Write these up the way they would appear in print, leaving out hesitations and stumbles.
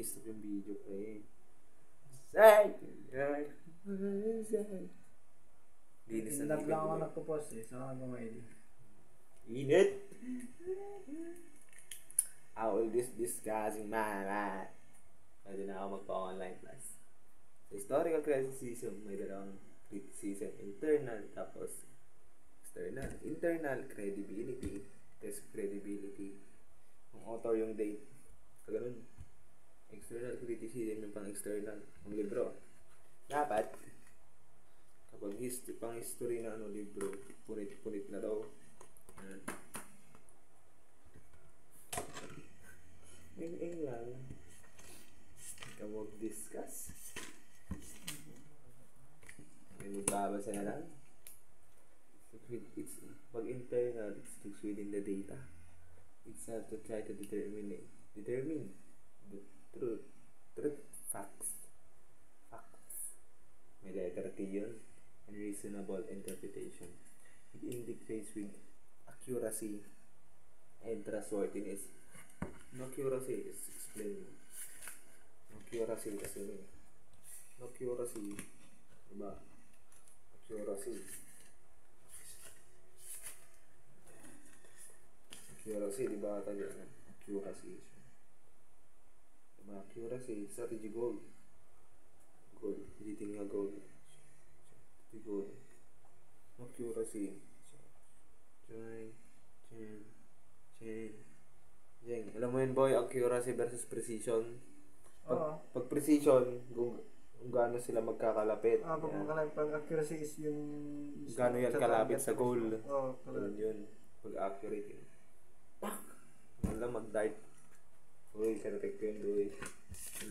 i-stop yung video pre. Say! Linis na Love ngipin lang ko ako eh. nagpo-post eh. Saan ako gumaili? Init! How will this discussing man? Pwede na ako magpa-online class. Sa historical criticism, may dalawang criticism. Internal, tapos external. Internal, credibility. Test credibility. Ang author yung date. Kaganoon. External criticism yung pang-external. Ang libro. Dapat, kapag pang history na libro, punit-punit na daw. Ing lang. Ikaw mag-discuss. May magbabasa na lang. It's pag internal, it's looks within the data. It's hard to try to determine the truth. Facts. May letter T yun. And reasonable interpretation. It indicates with accuracy and trustworthiness. No accuracy is explain. No accuracy kasi no accuracy. Diba? Accuracy. Accuracy, diba tayo? Accuracy. Diba? Accuracy. Strategy goal. Editing nga goal. Goal. Accuracy. Jeng. Alam mo yun boy, accuracy versus precision. Pag precision, kung gaano sila magkakalapit. Pag magkalapit, pag accuracy is yung... Gaano yan kalapit sa goal. Kalapit. Yun. Pag accurate yun. Pak! Wala mag-dart. Uy, correct yun boy.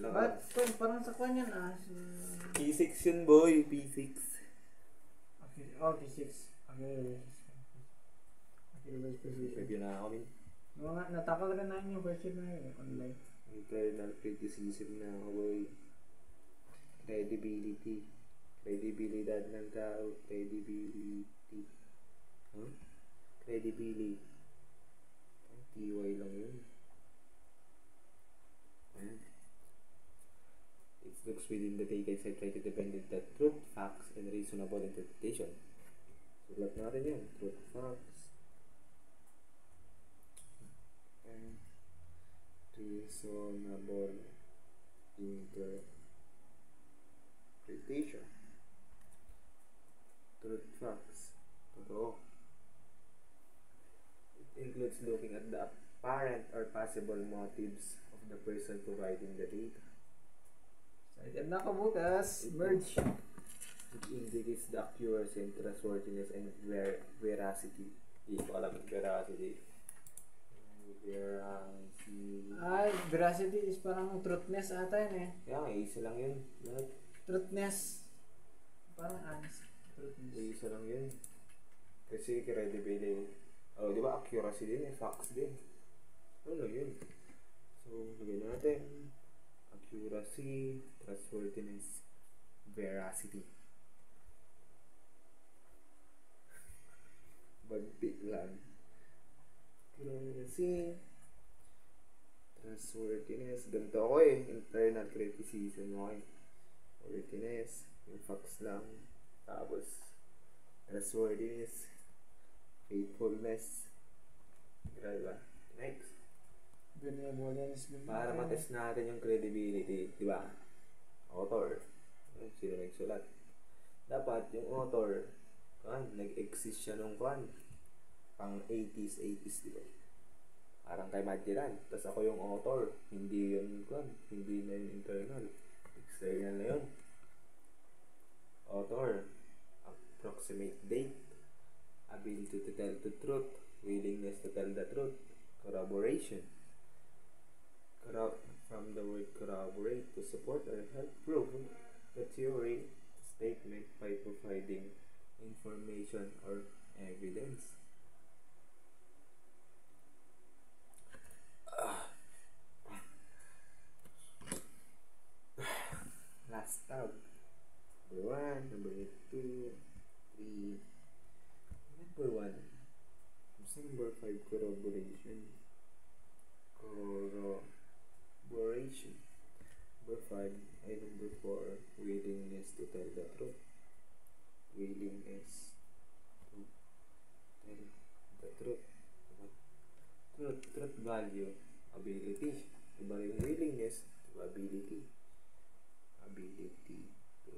But, parang sa kwan yan P6 yun boy, P6. Okay, P6. Okay, precision. Review na ako min. Natakal ka na yung version na yun, online. Internal criticism na ako boy. Credibility. Credibilidad ng tao. Credibility. Huh? Credibility. TY lang yun. It looks within the data set try to depend on the truth, facts, and reasonable interpretation. Sulat natin yun. Truth, facts, and reasonable interpretation. Truth, facts. Totoo. It includes looking at the apparent or possible motives of the person providing the data. Excited na ako bukas. Merge. It indicates the accuracy and trustworthiness and veracity. Hindi ko alam yung veracity. Veracity is parang truthness ata yun eh. Kaya isa lang yun. Lahat. Truthness. Parang honest. Truthness. Isa lang yun. Kasi credibility. Di ba accuracy din eh. Facts din. Ano yun? So, lagay natin. Accuracy, trustworthiness, veracity. Bagpit lang. Accuracy, trustworthiness. Ganito ako eh. Internal criticism ako eh. Worthiness, yung facts lang. Tapos, trustworthiness, faithfulness. Grabe ba? Next. Para matest natin yung credibility, di ba? Author. Sino nagsulat? Dapat yung author, nag-exist siya nung pang 80s, di ba? Parang kay Magellan. Tapos ako yung author. Hindi yun, hindi na yung internal. External na yun. Author. Approximate date. Ability to tell the truth. Willingness to tell the truth. Corroboration. From the word corroborate, to support or help prove the theory statement by providing information or evidence. Last tab. Number 1, number 2, 3. Number 1. Number 5, corroboration. Corroboration. Number 5, ay number 4, willingness to tell the truth. Willingness to tell the truth. Diba? Truth value, ability. Iba rin yung willingness to ability. Ability to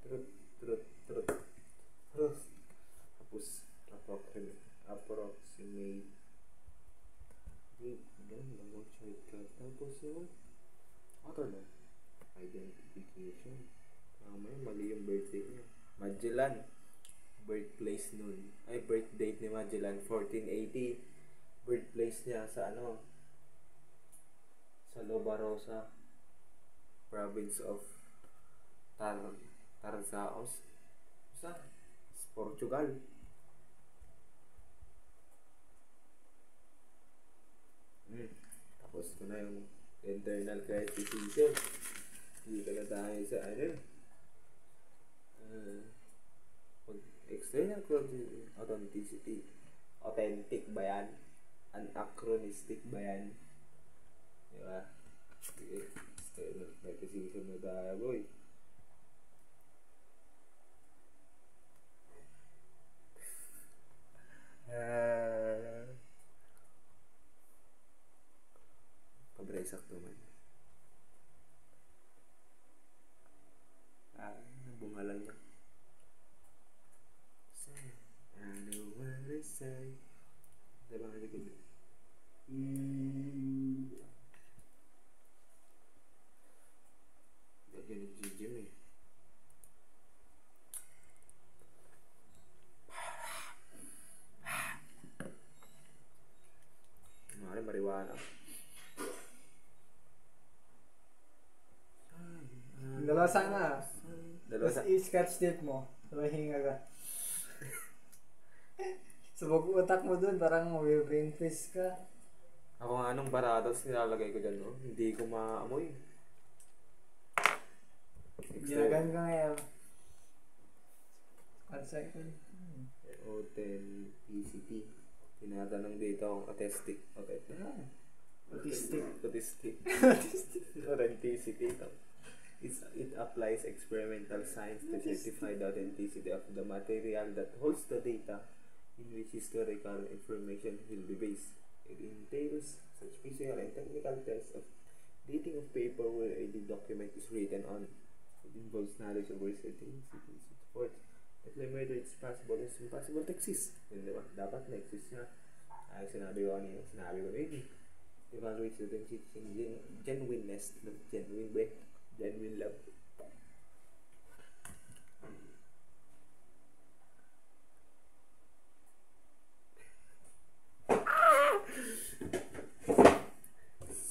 tell the truth. Truth. Tapos, approximate. Ganun lang ang shortcut. Tapos yung, ano? Identification. Mamaya, mali yung birthday niya. Magellan. Birthplace nun. Ay, birth date ni Magellan, 1480. Birthplace niya sa sa Lobarosa, province of Tarzaos. Sa Portugal. Tapos ko na yung internal criticism. Hindi ka na tayo sa external authenticity. Authentic ba yan? Anachronistic ba yan? Diba? Sige, external criticism na tayo, boy. Pabresak naman. Nabungalan niya. I know what I say. Diba nga likod? Lagyan ni Gigi eh. Marijuana. Dalawa sana. Dalawa Tapos i-scotch tape mo. Sabay hinga ka. Subog utak mo dun, parang brain freeze ka. Ako nga anong baratos nilalagay ko dyan, no? Hindi ko maamoy. Ginagan ka ngayon. 1 second. Authenticity. Tinatanong dito kung autistic. Autistic. Authenticity. It applies experimental science to certify the authenticity of the material that holds the data in which historical information will be based. It entails such physical and technical tests of dating of paper where a document is written on. It involves knowledge of certain cities. It supports that whether it's possible, it's impossible to exist. Yun, diba? Dapat na-exist na. Ay, sinabi ko kanina. Sinabi ko rin. Evaluate the genuineness. Genuine love.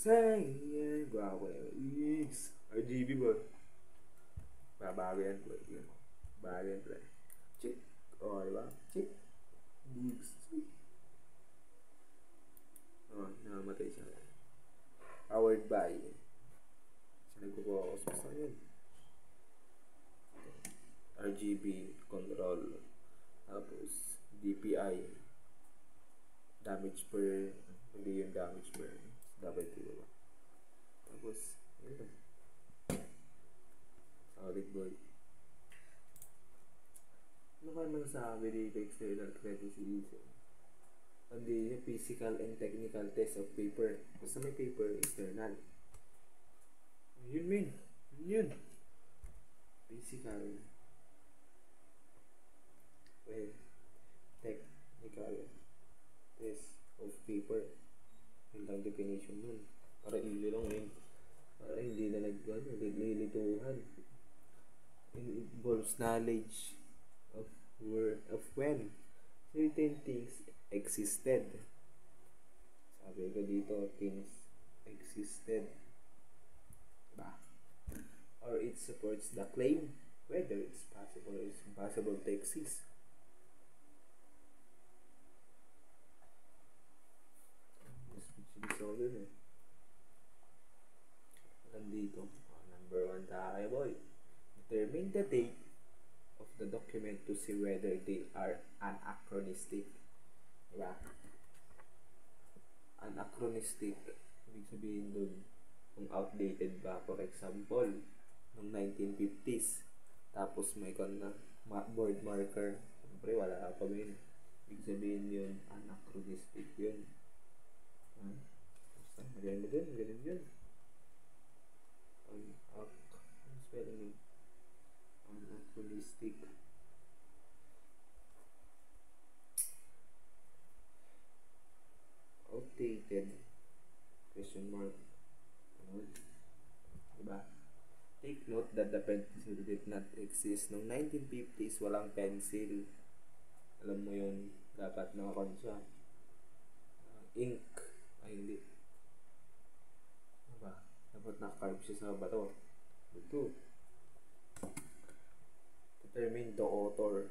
Say, guwapo na yun. RGB ba? Babago yan. Bago yan, pre. Chick. O, diba? Chick. Gigs. O, nakamatay siya. Powered by. Nagpo-focus pa yun. RGB control. Tapos, DPI. Damage per. Hindi yung damage per. Dapat ito ba? Tapos, yun lang. Solid boy. Ano ka naman sabi dito external criticism? Hindi yung physical and technical test of paper. Basta may paper, external. Yun min. Yun. Physical. Well, technical test of paper. Yun lang definition nun. Para ilo lang yun. Para hindi na naglilituhan. It involves knowledge of when certain things existed. Sabi ko dito, things existed. Ba? Or it supports the claim whether it's possible or it's impossible to exist. So, dun eh. Nandito. Number 1 tayo, boy. Determine the date of the document to see whether they are anachronistic. Diba? Anachronistic. Ibig sabihin dun, kung outdated ba. For example, noong 1950s, tapos may kon na board marker. Siyempre, wala pa yun. Ibig sabihin yun, anachronistic yun. Basta, magaling mo dun, magaling yun. Ano spelling yun? Anachronistic. Outdated. Question mark. Ano? Diba? Take note that the pencil did not exist. Noong 1950s, walang pencil. Alam mo yun, dapat nakakon siya. Ink. Ay, hindi. Diba? Dapat nakakarve siya sa bato. Ito. Determine the author.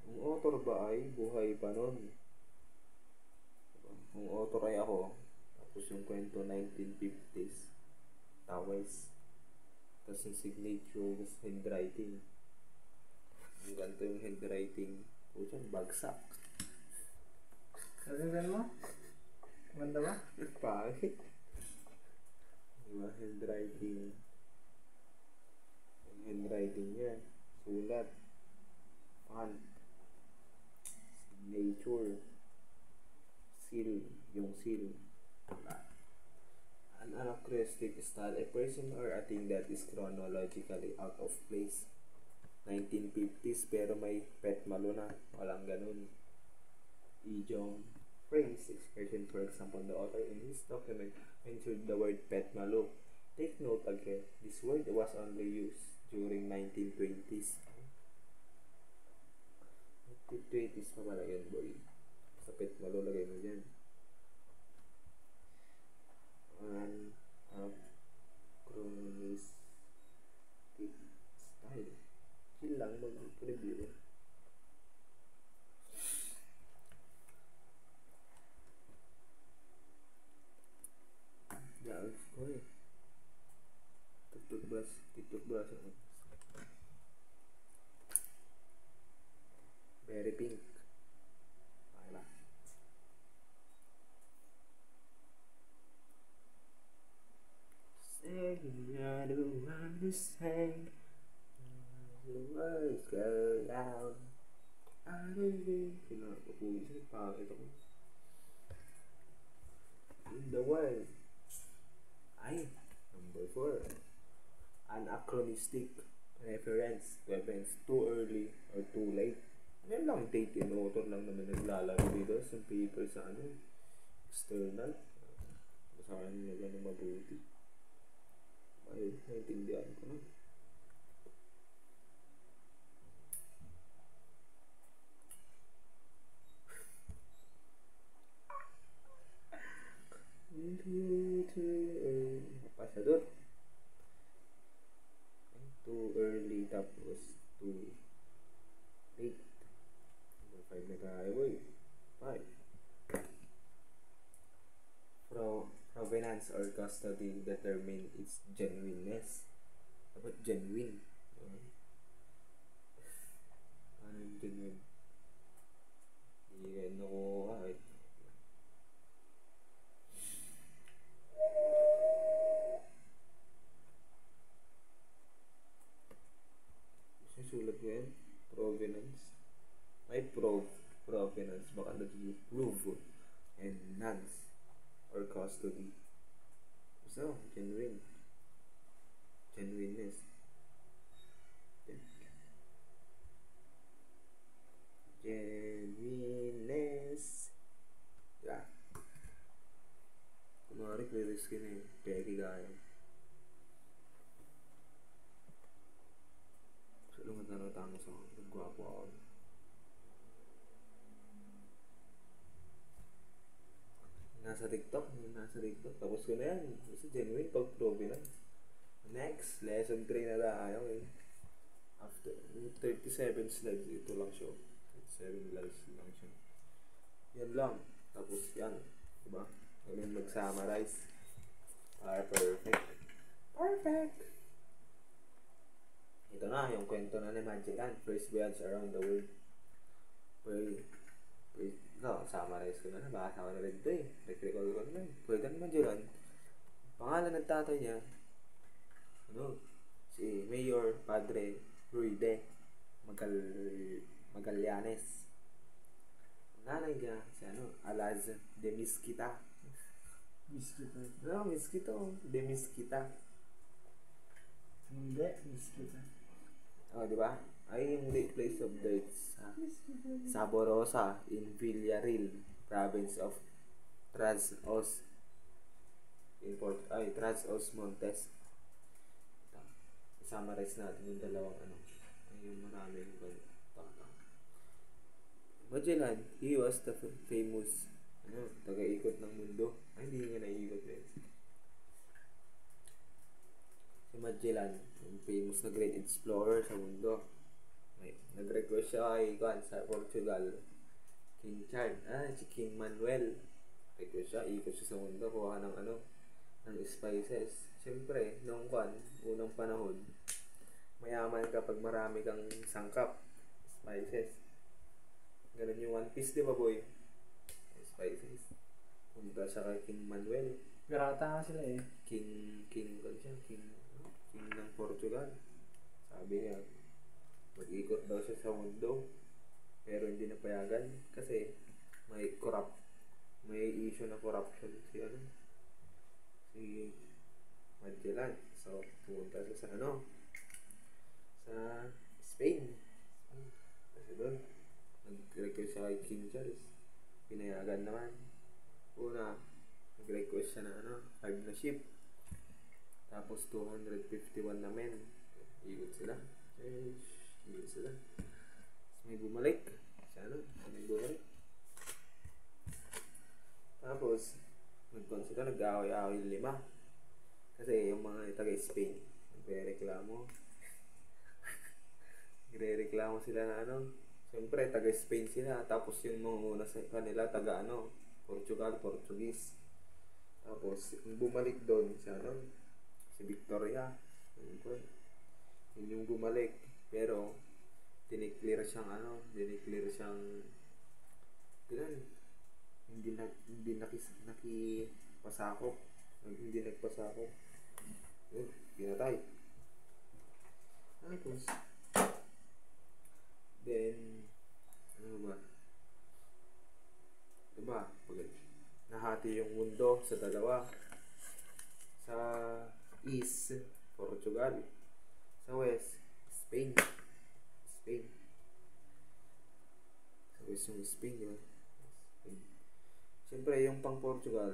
Ang author ba ay buhay pa nun? Diba? Ang author ay ako. Tapos yung kwento 1950s. Tawais. Tapos yung signature, tapos handwriting. Yung ganito yung handwriting. Puso, bagsak. Sabihin mo? Ganda ba? Pangit. Diba, handwriting. Yung handwriting niya. Sulat. Font. Signature. Seal. Yung seal. An anachronistic style, a person or a thing that is chronologically out of place. 1950s pero may Pet Malo na. Walang ganun. Idiom, phrase, expression. For example, the author in his document mentioned the word Pet Malo. Take note again, this word was only used during 1920s. 1920s pa pala yun, boy. Sa Pet Malo, lagay mo dyan. Anachronistic style. Chill lang, mag-review. Jaos ko eh. Toothbrush ako. Very pink. Okay ba? Say I don't understand. The words go loud. I don't think. Pinakapusin. Pangit ako. In the world. Ay, number 4. Anachronistic reference. Reference too early or too late. Ano lang, date and author lang naman naglalaro dito sa paper sa ano, external. Basahan nyo lang ng mabuti. Ay, naintindihan ko na. Pasador. Too early tapos too late. Number 5 na tayo, boy. 5. Provenance or custody determine its genuineness. Dapat genuine. Ano yung genuine? Hindi rin ako kahit. Susulat ko yan. Provenance. May provenance. Baka nag-prove. And nance. Or custody. So, genuine. Genuineness. Genuineness. Yeah. Kunwari, clearest ka na eh. Pegi gaya. Salungan na natamo sa akin. Nagwapo ako. Nasa TikTok. Tapos ko na yan. Kasi genuine pag provenance. Next, lesson 3 na tayo. After 37 slides, ito lang siya. 37 slides lang siya. Yan lang. Tapos yan. Diba? Ngayon mag-summarize. Perfect. Ito na, yung kwento na ni Magellan. First voyage around the world. Summarize ko na. Baka ko na rin ito eh. Recall ko na. Pwede naman Magellan. Pangalan pangalan ng tatay niya, ano, si Mayor Padre Ruide Magallanes. Ang nanay niya, si ano, Alaz de Mesquita. Miskita. Ano, Mesquita, de Mesquita. Hindi, miskita. Oh, di ba? Ay, yung place of birth sa Saborosa in Villarreal, province of Trás-os Trás-os Montes. Summarize natin yung dalawang ano. Ay, yung maraming Magellan, he was the famous taga-ikot ng mundo. Ay, hindi nga naiikot eh. Si Magellan, yung famous na great explorer sa mundo. Nag-request siya sa Portugal. King Charles, si King Manuel. Request siya, ikot siya sa mundo, kuha ng ng spices. Siyempre, unang panahon, mayaman kapag marami kang sangkap, spices. Ganun yung One Piece, di ba boy? Spices. Punta siya kay King Manuel. Pirata nga sila eh. King ng Portugal. Sabi niya, mag-ikot daw siya sa mundo. Pero hindi napayagan kasi may issue na corruption si Magellan. So, pumunta siya sa sa Spain. Kasi doon, nag-request siya kay King Charles. Pinayagan naman. Una, nag-request siya na 5 na ship. Tapos 251 na men. Ikot sila. Ikot sila. Tapos may bumalik. May bumalik. Tapos, sila nag-away-away 5. Kasi yung mga taga-Spain, nagre-reklamo. Nagre-reklamo sila na siyempre, taga-Spain sila. Tapos yung mga una sa kanila, Portuguese. Tapos, yung bumalik doon, si Victoria. Yun yung bumalik. Pero, dineclare siyang hindi nakipasakop. Hindi nagpasakop. Yun, pinatay. Tapos, then, ano ba? Diba? Nahati yung mundo sa dalawa. Sa east, Portugal. Sa west, Spain. Sa west yung Spain, diba? Spain. Siyempre, yung pang Portugal,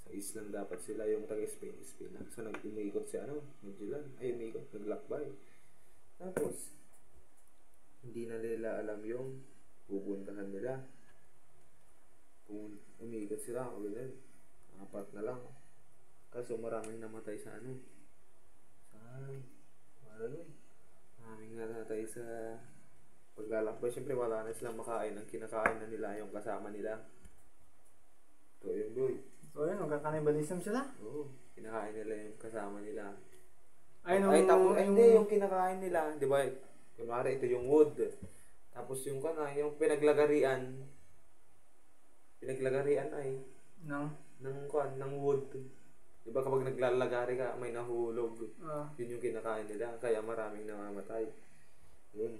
sa east lang dapat sila, yung taga-Spain, Spain lang. So, nag-umikot si Magellan. Ay, umikot, naglakbay. Tapos, hindi na nila alam yung pupuntahan nila. Umikot sila, ganun. 4 na lang. Kaso maraming namatay sa maraming namatay sa paglalakbay. Siyempre wala na silang makain. Ang kinakain na nila yung kasama nila. Ito yung boy. So yun, magkakanibalism sila? Oo, kinakain nila yung kasama nila. Hindi yung kinakain nila, di ba? Kunwari, ito yung wood. Tapos yung pinaglagarian ay ng wood. Di ba kapag naglalagari ka, may nahulog. Yun yung kinakain nila. Kaya maraming namamatay. Yun.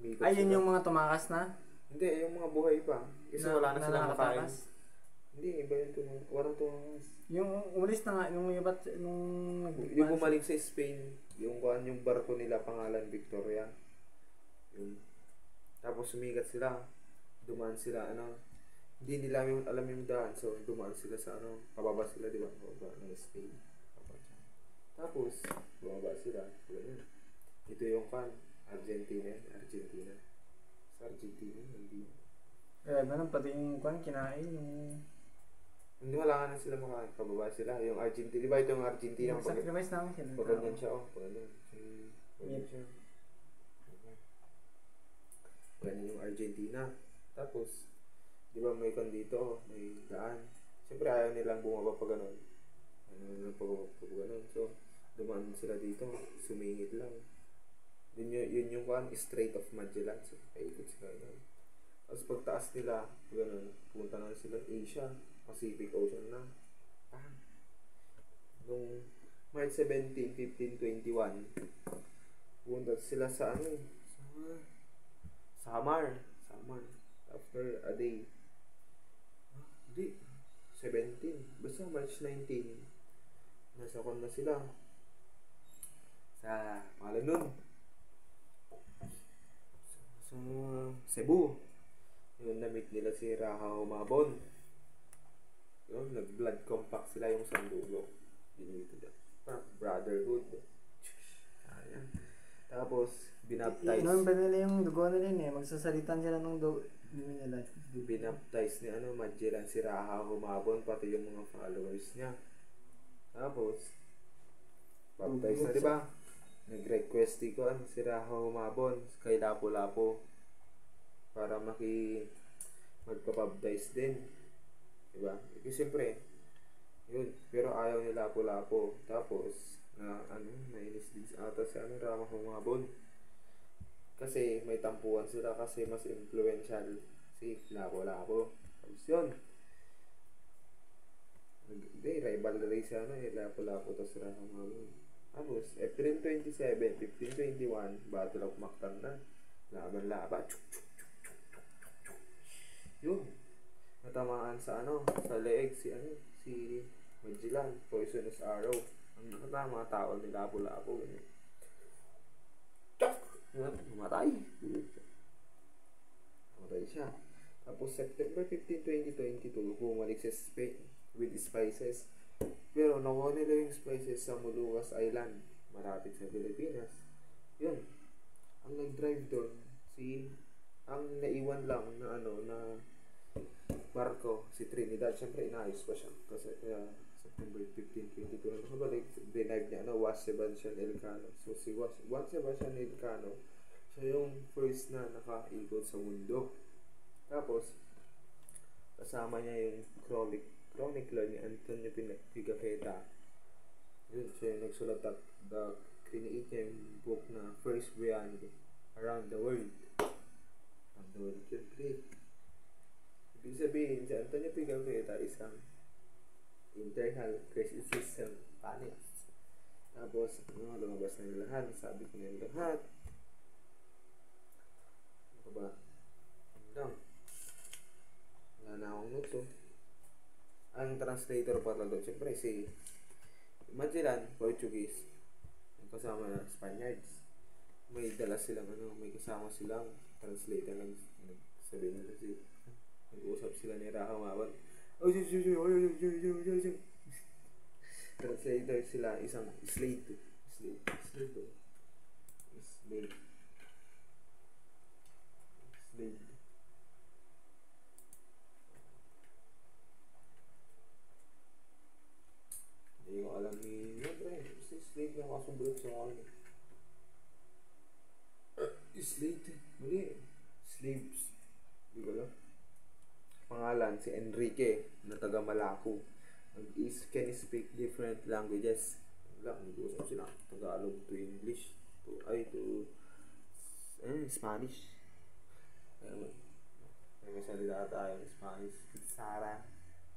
Yun yung mga tumakas na? Hindi, yung mga buhay pa. Kasi wala na silang makain. Hindi, iba yung walang tumakas. Yung umalis na nga, yung bumalik sa Spain, yung barko nila, pangalan Victoria. Yun. Tapos sumigat sila. Dumaan sila, hindi nila alam yung daan. So, dumaan sila sa pababa sila, di ba? Pababa ng Spain. Tapos, bumaba sila. Ganyan. Ito yung Argentina. Sa Argentina, hindi. Ganun, pati yung kinain, yung... Hindi, wala nga na sila makain. Pababa sila. Yung Argentina, di ba ito yung Argentina? Sacrifice namin sila. Paganyan siya, paganyan. Siya. Ganyan yung Argentina. Tapos, di ba may dito, may daan. Siyempre ayaw nilang bumaba pa ganun. So, dumaan sila dito, sumingit lang. Yun yung Strait of Magellan. So, paikot sila ganun. Tapos pagtaas nila, ganun, pumunta na sila Asia, Pacific Ocean na. March 17, 15, 21. Pumunta sila sa ano eh. Samar. After a day. Hindi. 17. Basta March 19. Nasa kon na sila. Sa Malanon. Sa Cebu. Yun, na-meet nila si Raha Humabon. Yun, nag-blood compact sila yung sandulo. Dito dyan. Brotherhood. Ayan. Tapos, binaptize. Inom ba nila yung dugo nila yun eh. Magsasalitan sila ng dugo nila. Binaptize ni Magellan si Raha Humabon, pati yung mga followers niya. Tapos, baptize na, diba? Nag-request ko si Raha Humabon kay Lapu-Lapu para magpa-baptize din. Diba? Kasi siyempre, yun. Pero ayaw ni Lapu-Lapu. Tapos, nainis din ata si Raha Humabon. Kasi may tampuan sila kasi mas influential si Lapu-Lapu. Tapos yun. Hindi, rivalry si Lapu-Lapu tapos Raha Humabon. Tapos, April 27, 1521, Battle of Mactan na. Laban-laban. Yun. Natamaan sa sa leeg si Magellan, poisonous arrow. Ang nakatama mga tao ni Lapu-Lapu. Namatay siya. Tapos September 15, 2022, bumalik sa Spain with spices. Pero nakuha nila yung spices sa Molucas Island, malapit sa Pilipinas. Yun. Ang nag-drive doon, ang naiwan lang na barko, si Trinidad. Siyempre, inaayos pa siya. Kasi September 15, 2022, nakabalik, denive niya, Juan Sebastian Elcano. So, si Juan Sebastian Elcano, siya yung first na nakaikot sa mundo. Tapos, kasama niya yung chronicler ni Antonio Pigafetta. Yun, siya yung nagsulat create niya yung book na First Beyond Around the World. Around the World, yun, great. Ibig sabihin, si Antonio Pigafetta isang internal criticism panelist. Tapos, lumabas na yung lahat. Sabi ko na yung lahat. Ano ba? Ano lang? Wala na akong notes, oh. Ang translator pala doon, siyempre si Magellan, Portuguese. Yung kasama na Spaniards. May dala silang may kasama silang translator lang. Sabihin nila nag-uusap sila ni Raha Humabon. Translator sila, isang slave. Hindi ko alam ni slave na kasumbulot sa akin. Slaves. Hindi ko alam. Pangalan, si Enrique, na taga Malaco. Can speak different languages. Nag-uusap sila. Tagalog to English. Spanish. May salita tayo ng Spanish. Sara.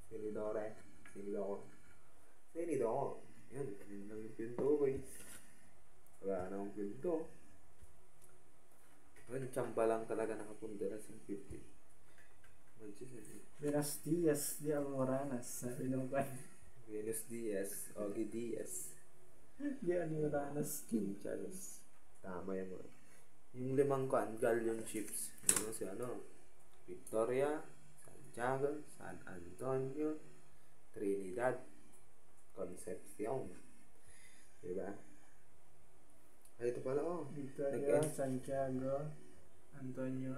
Senidor. Yan lang yung pinto, guys. Wala na akong pinto. Ngayon, tsamba lang talaga nakapunta na sa 50. Buenos Dias de Almoranas. Sabi nung kan. Buenos Dias. Ogie Diaz. De Almoranas. King Charles. Tama yan mo. Yung 5 galleon ships. Yung si Victoria, Santiago, San Antonio, Trinidad, Concepcion. Diba? Ay, ito pala, Victoria, Santiago, San Antonio,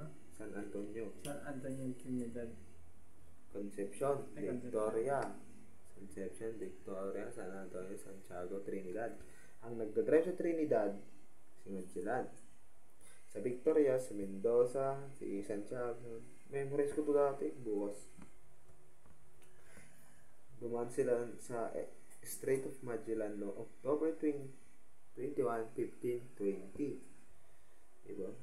Trinidad. Concepcion, Victoria, San Antonio, Santiago, Trinidad. Ang nagdadrive sa Trinidad, si Magellan. Sa Victoria, si Mendoza, si Santiago. Memorize ko ito dati, bukas. Dumaan sila sa Strait of Magellan no October 21, 15, 20. Diba?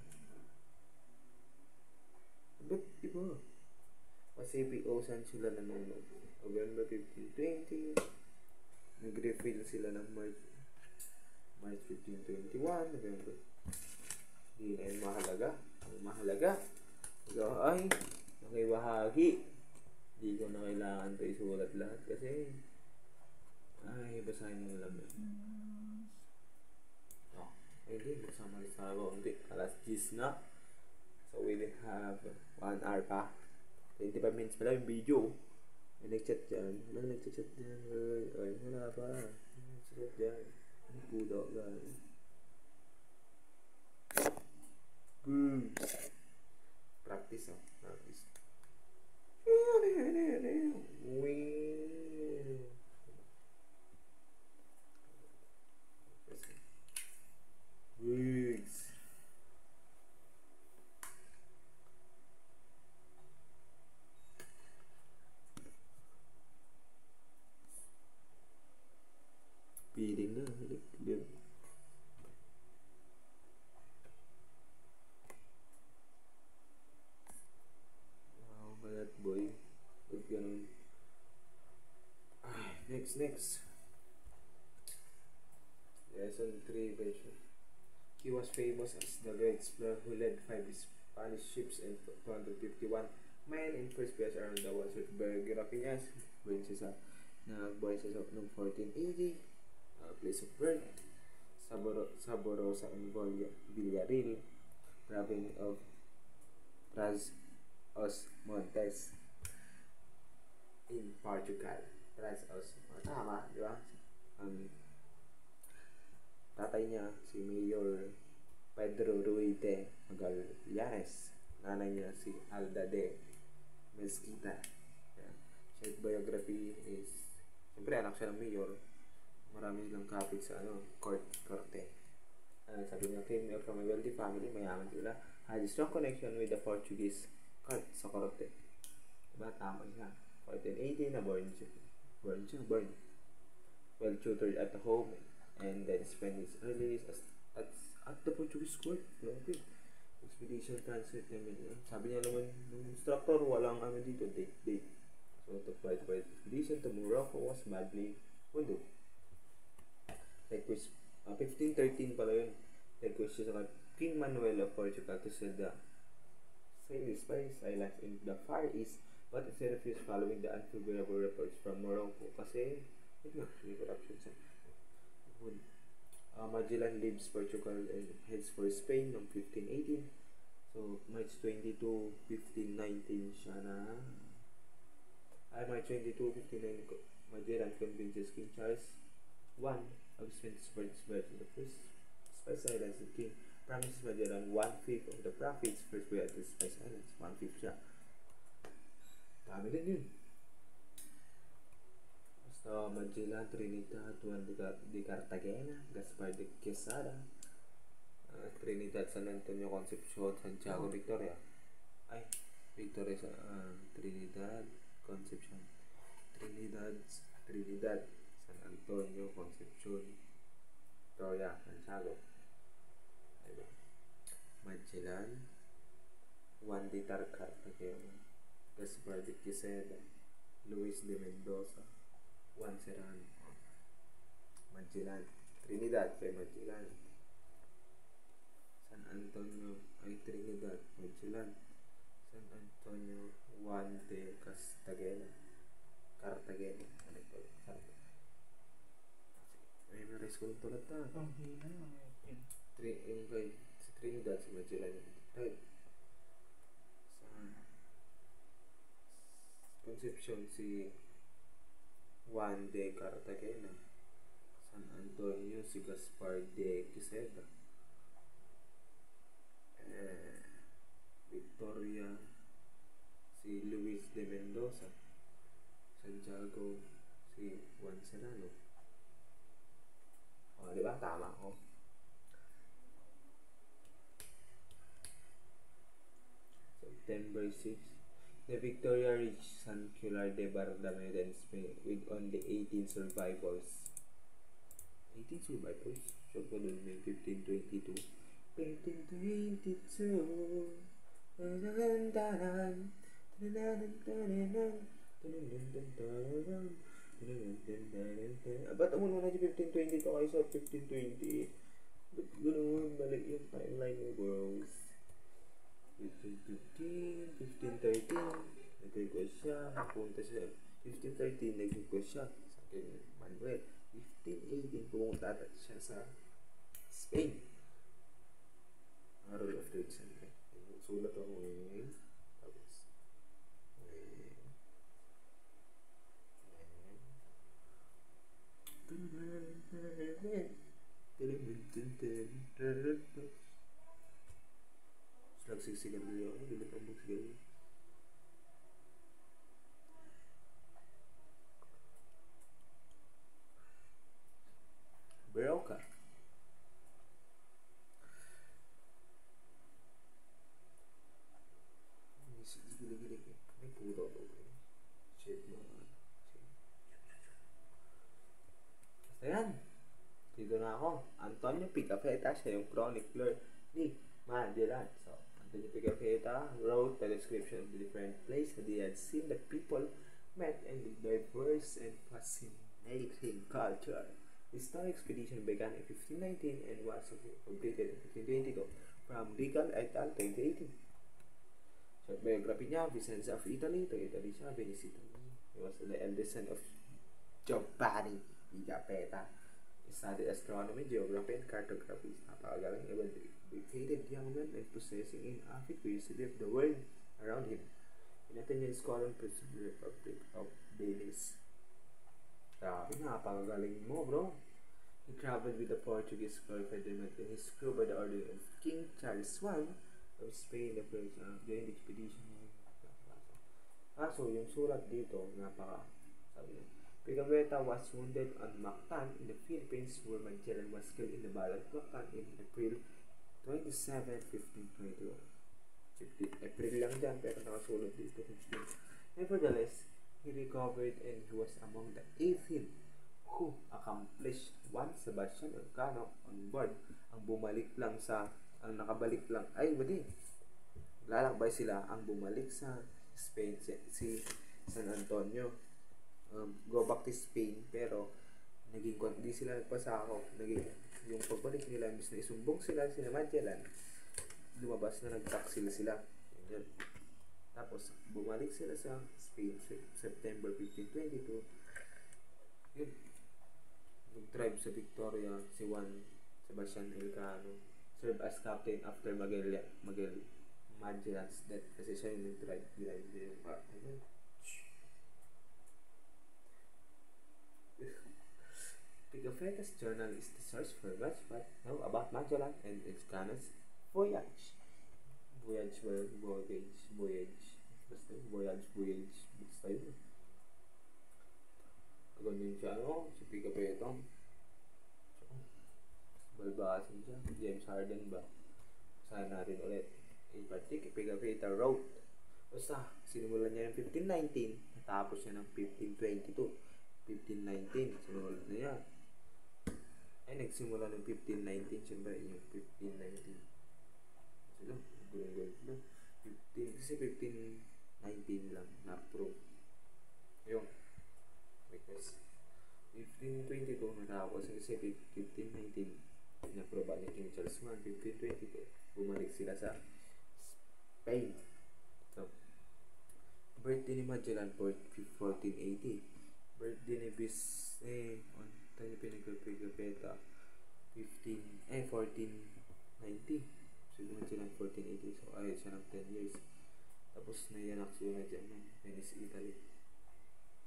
Ba't iba? Pacific Ocean sila nanonood. November 15, 20. Nag-refill sila ng March 15, 21, November. Hindi na yun mahalaga. Ang mahalaga, ikaw ay nakibahagi. Hindi ko na kailangan ito isulat lahat kasi ay, basahin mo lang yun. Oh, hindi, magsamali sa ako. Hindi, alas 10 na. So, we will have 1 hour pa. 25 minutes pala yung video. May nag-chat dyan. Walang nag-chat dyan. Ay, wala pa. Nag-chat dyan. Ano po daw, guys? Practice, oh. Practice. Wigs. Piling na, hilig. Wow, balat boy. Good ganun. Next. Lesson 3 version. He was famous as the great explorer who led 5 Spanish ships and 251 men in first place around the world. So, biography niya, nagbuhay siya noong 1480, place of birth, Saborosa and Villarreal, province of Trás-os-Montes in Portugal. Trás-os-Montes. Tama, di ba? Tatay niya, si Mayor Pedro Ruite Magallanes. Nanay niya, si Alda de Mezquita. Short biography is, siyempre anak siya ng mayor. Marami silang kapit sa korte. Sabi niya, came from a wealthy family, mayaman sila. Had a strong connection with the Portuguese court sa korte. Diba? Tama siya. 1480 na born. Well tutored at home and then spent his early years at the Portuguese court. Grabe. Expedition transit namin. Sabi niya naman, yung instructor, walang dito, date. So, the flight expedition to Morocco was badly wounded. Like, 1513 pala yun. Request siya sa King Manuel of Portugal to sell the Spice Islands in the Far East, but instead refused following the unfavorable reports from Morocco kasi may corruption sa Magellan leaves Portugal and heads for Spain noong 1518. So, March 22, 1519 siya na March 22, 1519 Magellan convinces King Charles I of Spain's birth in the first Spice Islands. The king promises Magellan 1/5 of the profits first way at the Spice Islands. 1/5 siya. Dami din yun. Basta Magellan, Trinidad, Juan de Cartagena, Gaspar de Quesada, Trinidad, San Antonio, Concepcion, Santiago, Victoria. Victoria sa Trinidad, Concepcion. Trinidad, San Antonio, Concepcion, Victoria, Santiago. Diba? Magellan, Juan de Cartagena, Gaspar de Quesada, Luis de Mendoza, Juan Serrano, Magellan, Trinidad, Magellan, San Antonio, Trinidad, Magellan, San Antonio, Juan de Cartagena. Memorize ko yung tulad na. Ang hina ng akin. Sa Trinidad, sa Magellan. Right. Sa Concepcion, si Juan de Cartagena. San Antonio, si Gaspar de Quesada. Victoria, si Luis de Mendoza. Santiago, si Juan Serrano. Diba? Tama ako. September 6, the Victoria reached San Cular de Barrameda in Spain with only 18 survivors. 18 survivors? Sure ko dun may 1522. 1522. Ba't mo na 1520 to kayo sa 1520? Ba't ganoon? Balik yung timeline mo, bros. 1515, 1513, nag-request siya. Pumunta siya. 1513, nag-request siya sa akin, Manuel. 1518, pumunta siya sa Spain. Rule of Thirds. Sulat ako ngayon. Tapos, nagsisigil ako. Bilit ang magsigal. Berocca. Gili-gili. May puto ako. Shit mo. Basta yan. Dito na ako. Antonio Picafetta, siya yung chronicler ni Magellan. So, Antonio Picafetta wrote the description of the different places that he had seen the people met and the diverse and fascinating culture. The historic expedition began in 1519 and was completed in 1522 from Regal et al. 2018. So, biography niya, Vicenza of Italy. Ito Italy siya, Venice, Italy. He was the eldest son of Giovanni Picafetta. He studied astronomy, geography, and cartography. Napakagaling, educated young man and possessing an avid curiosity of the world around him. In attended school in the Republic of Venice. Grabe, napakagaling mo, bro. He traveled with the Portuguese Royal Federation and his crew by the order of King Charles I of Spain the first during the expedition. So yung surat dito, sabi niya, Picafetta was wounded on Mactan in the Philippines where Magellan was killed in the Battle of Mactan in April 27, 1522. April lang dyan, pero nakasulat dito. Nevertheless, he recovered and he was among the 18 who accomplished one Sebastian Elcano on board. Ang nakabalik lang, lalakbay sila, ang bumalik sa Spain, si San Antonio. Go back to Spain, pero di sila nagpasakop. Yung pagbalik nila, imbis na isumbong sila Magellan, lumabas na nagtaksil sila. Yan. Tapos, bumalik sila sa Spain, September 1522. Yun. Nag-drive sa Victoria, si Juan Sebastian Elcano. Served as captain after Magellan's death. Kasi siya yung nag-drive. Picafetta's journal is the source for much know about Magellan and Elcano's voyage. Voyage. Basta yun. Ganyan siya, si Picafetta. Balbasin siya. James Harden ba? Basahin natin ulit. In particular, Picafetta wrote. Basta, sinimulan niya yung 1519. Natapos niya ng 1522. 1519, sinulat na yan. Ay, nagsimula ng 1519. Siyempre, yung 1519. Sila, gulong-gulong na. 15, kasi 1519 lang na-approve. Ayun. Because 1522 natapos kasi 1519 na-approve ni King Charles I. 1522, bumalik sila sa Spain. So, birthday ni Magellan 1480. Birthday ni tayo Picafetta 1490. So, Magellan 1480. So, ayun siya ng 10 years. Tapos, nayanak siya na dyan ng Venice, Italy.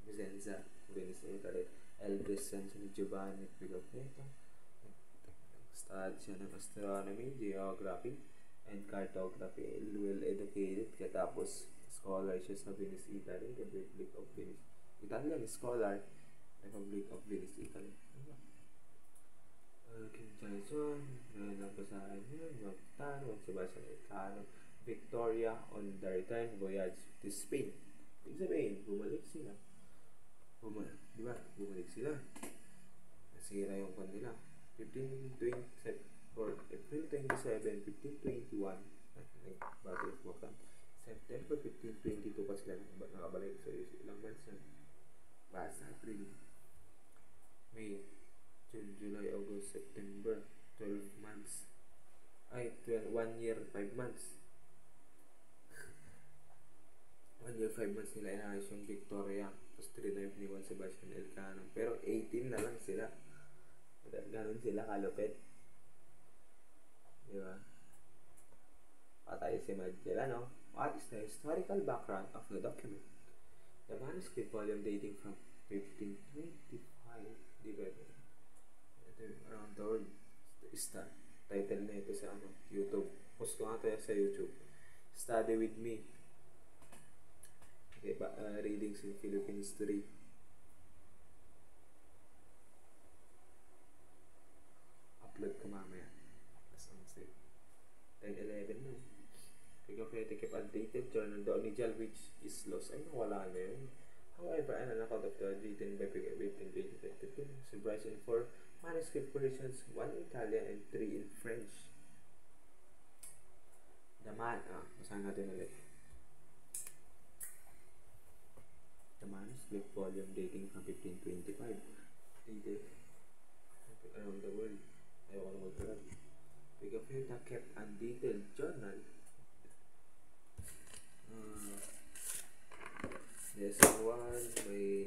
Vicenza, Venice, Italy. Eldest son siya ni Giovanni Picafetta. Nag-study siya ng astronomy, geography, and cartography. Well educated. Katapos, scholar siya sa Venice, Italy. The Republic of Venice. Italian scholar. Republic of Venice, Italy. King Charles I, nabasahan yun, Mactan, Sebastian Elcano, Victoria on the return voyage to Spain. Ibig sabihin, bumalik sila. Di ba? Bumalik sila. Nasira yung kanila. 1527 or April 27, 1521, Battle of Mactan. September 1522 pa sila nakabalik. So, ilang months na. Basta April, May, June, July, August, September. 12 months. Ay, 12, 1 year, 5 months. 1 year, 5 months nila inayos yung Victoria. Tapos 3-9 ni Juan Sebastian Elcano. Pero 18 na lang sila. Ganun sila kalupit. Diba? Patay si Magellan, no? What is the historical background of the document? The manuscript volume dating from 1525. Di ba? Ito yung Around the World. Ista. Title na ito sa YouTube. Post ko nga ito sa YouTube. Study with me. Okay, readings in Philippine history. Upload ko mamaya. As on say 10-11 na. Figure to keep updated journal the Onijal which is lost. Ay, wala na yun. However, an account of the written by Figure 15 surprised in 4 manuscript versions, 1 in Italian and 3 in French. Basahin natin ulit. The manuscript volume dating from 1525. Dated around the world. Ayaw ko na magkaroon. Pigafetta kept undetailed journal. Lesson 1, may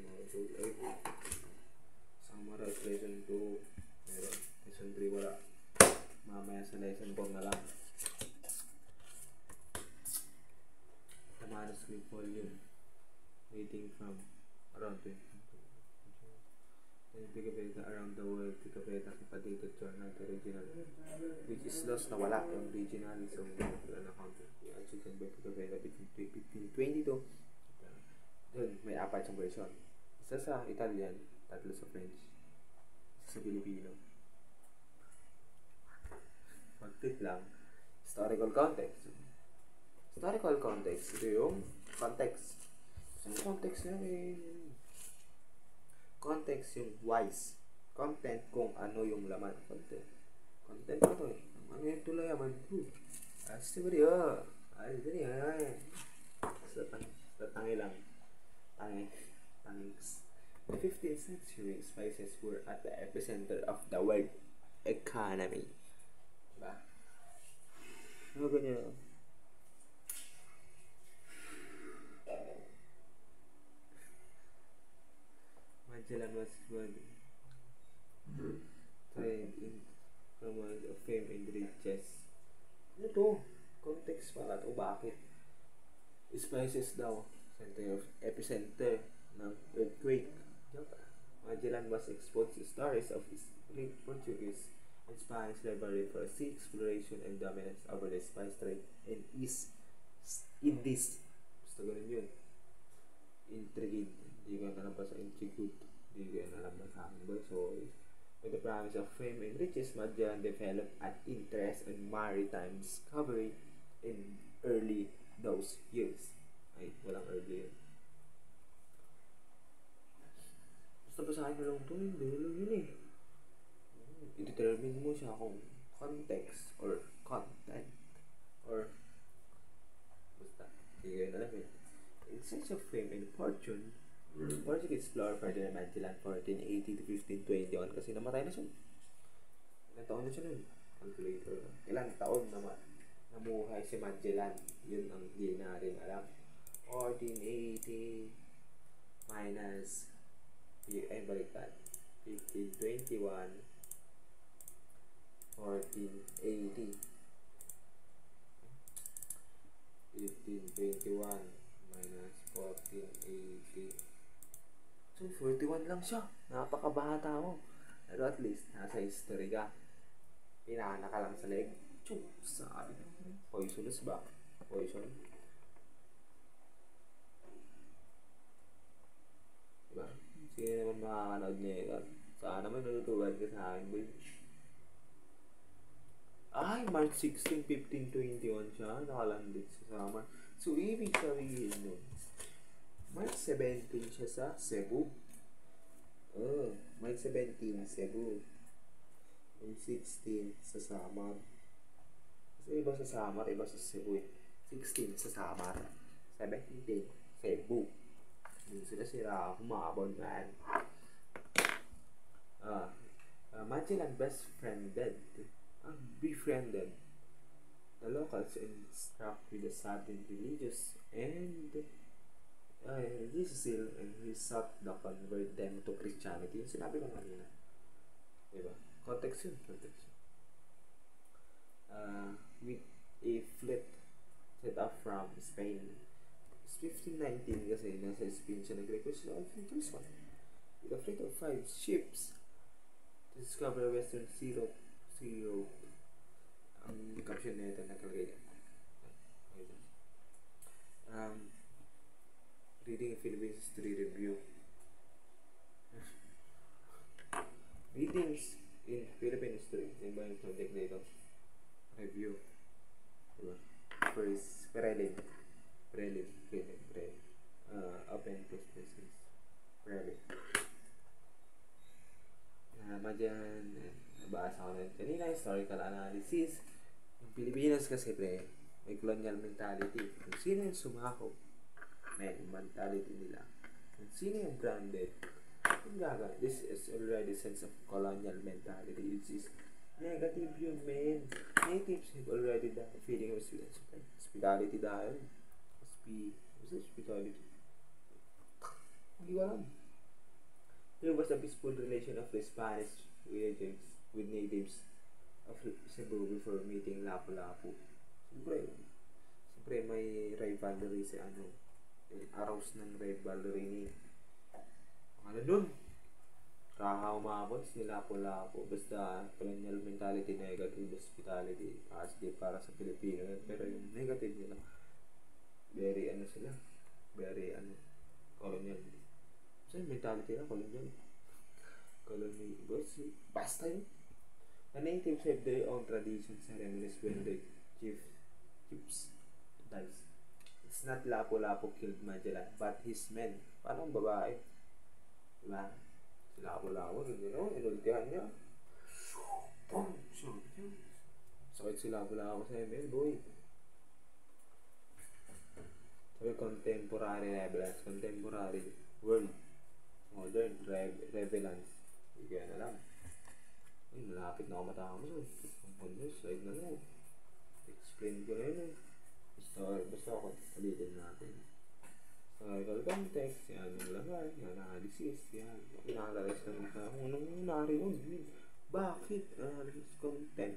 module. Summarize lesson 2. Meron. Lesson 3 wala. Mamaya sa lesson 4 na lang. The manuscript volume dating from around 20. Pigafetta around the world. Pigafetta updated journal to original. Which is lost na wala yung original. So, wala na account. As you can buy Pigafetta between 1522. Doon, may 4 siyang version. Isa sa Italian, 3 sa French, isa sa Filipino. Mag-tip lang. Historical context. Historical context. Ito yung context. Sa context na context yung wise. Content kung ano yung laman. Content ko to eh. Ano yung tulay yaman? Asti ba diyo? Asti ba diyo? Sa tangi lang. Thanks. The 15th century spices were at the epicenter of the world economy. Diba? Ano ganyan? Magellan was one trade in promote of fame and riches. Ano to? Context pala to. Bakit? Spices daw. Center of epicenter ng earthquake. Magellan was exposed to stories of his great Portuguese and Spanish rivalry for sea exploration and dominance over the spice trade in East Indies. Basta ganun yun. Intrigued. Hindi ko na alam sa intrigued. Hindi ko na alam sa akin ba. So, with the promise of fame and riches, Magellan developed an interest in maritime discovery in early those years. Ay, walang early yun. Basta basahin mo lang ito, hindi lang yun eh. I-determine mo siya kung context or content or basta, hindi ko yun alam eh. In search of fame and fortune, Portuguese explorer Ferdinand Magellan 1480 to 1521 kasi namatay na siya. Ilang taon na siya nun? Calculator. Ilang taon naman namuhay si Magellan? Yun ang hindi na rin alam. 1480 minus baliktad 1521 1480 1521 minus 1480 so 41 lang siya. Napakabata mo, pero at least nasa history ka. Pinana ka lang sa leg. Sabi na poisonous ba? Poison. Diba? Sino naman makakanood niya yun? Saan naman natutugan ka sa akin, boy? Ay, March 16, 1521 siya. Nakalandit sa summer. So, ibig sabihin nun, March 17 siya sa Cebu. March 17, Cebu. March 16 sa Samar. Kasi iba sa Samar, iba sa Cebu. 16 sa Samar. 17, Cebu. Dun sila sira, humabol man. Magellan befriended the locals and struck with a sudden religious and zeal, and he sought to convert them to Christianity. Yung sinabi ko kanina. Diba? Context yun. With a fleet set off from Spain. It's 1519 kasi nasa Spain siya nag-request siya of Jerusalem. With a fleet of 5 ships to discover Western Sea Route. Ang caption na ito nakalagay. Reading Philippine History Review. Readings in Philippine History. Yung ba yung project na ito? Review. Diba? First, prelim. Open close questions. Prelim. Magellan, nabasa ko na kanina, historical analysis. Yung Pilipinas kasi may colonial mentality. Kung sino yung sumako, may mentality nila. Kung sino yung branded, this is already sense of colonial mentality. It is negative yun, man. Natives have already died. Feeling of hospitality dahil. Hospitality. Hindi ko alam. There was a peaceful relation of the Spanish with natives of Cebu before meeting Lapu-Lapu. Siyempre may rivalry si arouse ng rivalry ni dun? Umabot si Lapu-Lapu. Basta colonial mentality, negative hospitality. Positive para sa Pilipino. Pero yung negative nila, very colonial. So yung mentality na colonial. Basta yun. The natives have their own traditions, ceremonies when the chiefs dies. It's not Lapu-Lapu killed Magellan, but his men. Paano ang babae? Diba? Si Lapu-Lapu, inultihan niya. Sakit si Lapu-Lapu sa ML, boy. Sabi, contemporary relevance, contemporary world, modern relevance. Hindi kaya na lang. Ay, malapit na ako matapos. Ang slide na lang. Explain ko na yun. Basta ako, palitin natin. Historical context, yan yung laman, yan analysis, yan. Pinakalas na sa kung anong nangyari yun. Bakit? Analysis content.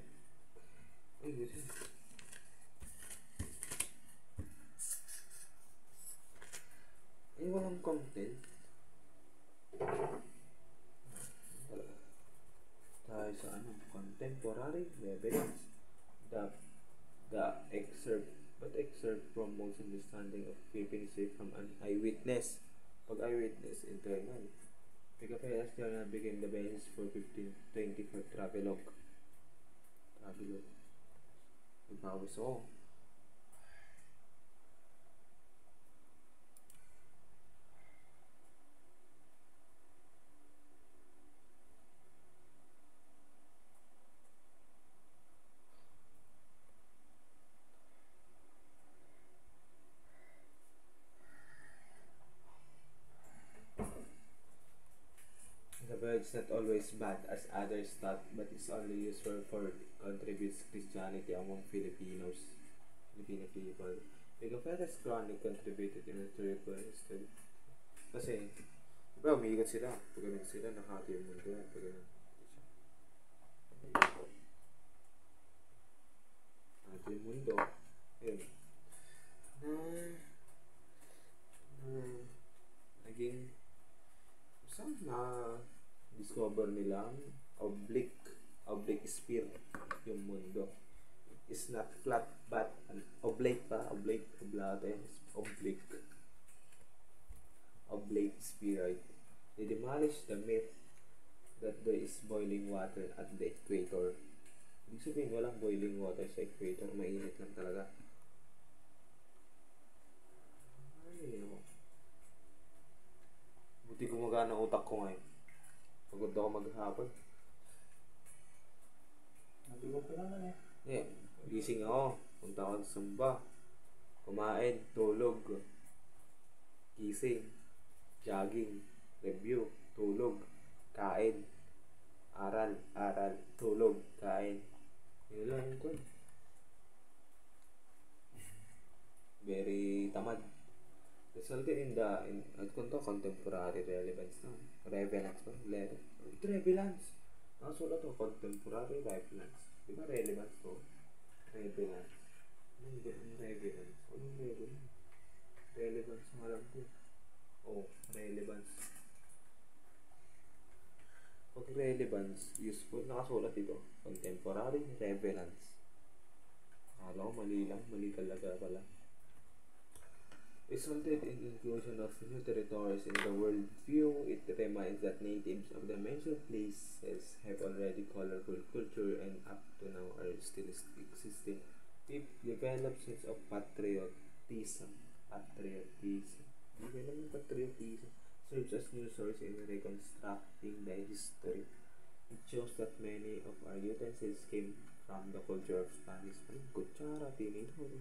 Ay, gusto. Ay, walang content. Tayo sa contemporary relevance. The excerpt from most understanding of Philippine history from an eyewitness. Pag eyewitness, internal. Pagkapelas journal became the basis for 1520 for Travelogue. Pagpawis ako. It's not always bad as others thought, but it's only useful for contributes Christianity among Filipino people. Pigafetta's chronic contributed in historical history. Kasi, diba, umiikot sila. Pag ganun sila, nakati yung mundo. Pag ganun. Nakati yung mundo. Ayun. Naging saan discover nilang oblique sphere yung mundo. It's not flat but oblique spheroid. They demolish the myth that there is boiling water at the equator. Ibig sabihin walang boiling water sa equator, mainit lang talaga. Buti gumagana utak ko ngayon. Pagod ako maghapon. Natulog ka naman Gising ako. Punta ako sa Sumba. Kumain, tulog. Gising. jogging, review, tulog, kain, aral, tulog, kain. Yun lang yung kwan. Very tamad. Resulted in contemporary relevance na. Relevance ba? Relevance. Nakasulat to, contemporary relevance. Di ba relevance to? Relevance. Anong relevance? Anong relevance? Relevance ang alam ko. Oh, relevance. Pag relevance, useful, nakasulat dito. Contemporary relevance. Akala ko mali lang, mali talaga pala. Resulted in inclusion of new territories in the world view. It reminds that natives of the mentioned places have already colorful culture and up to now are still existing. It develops sense of patriotism. Patriotism serves as new source in reconstructing the history. It shows that many of our utensils came from the culture of Spanish. Kutsara, tinidor.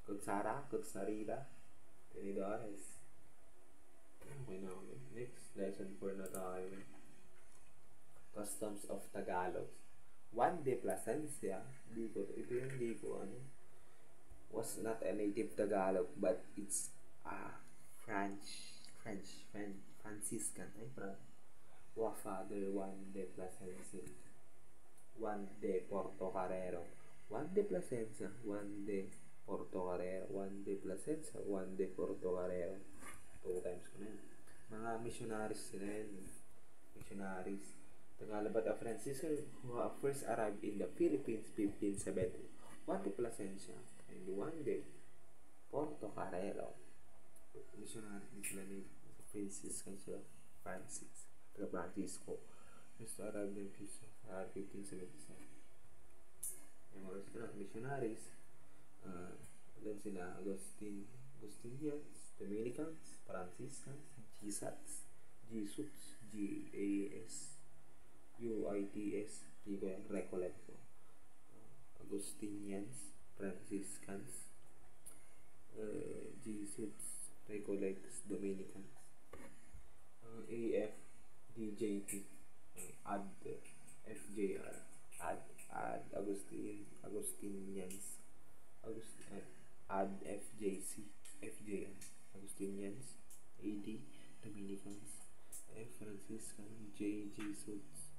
Kutsarira, tinidores. Okay na ako. Next lesson for na tayo. Customs of Tagalog. Juan de Plasencia, ito yung was not a native Tagalog, but it's a Franciscan, Father Juan de Plasencia, Juan de Portocarrero, Juan de Plasencia, Juan de Portocarrero, Juan de Plasencia, Juan de Portocarrero. 2 times ko na yun. Mga missionaries sila yun. Missionaries. Tagalog of Franciscan who first arrived in the Philippines 1570. Juan de Plasencia and Juan de Portocarrero. Missionaries din sila ni Franciscan sila. Francisco. First arrived in 1577. Yung oras na, missionaries. Then sila Agustinians, Dominicans, Franciscans, Jesuits, G-A-S-U-I-T-S, hindi ko yung recollect ko. Agustinians, Franciscans, Jesuits, Recollects, Dominicans, AFDJT, FJR, Agustinians, FJC, FJR, Agustinians, AD, Dominicans, Franciscan, Jesuits,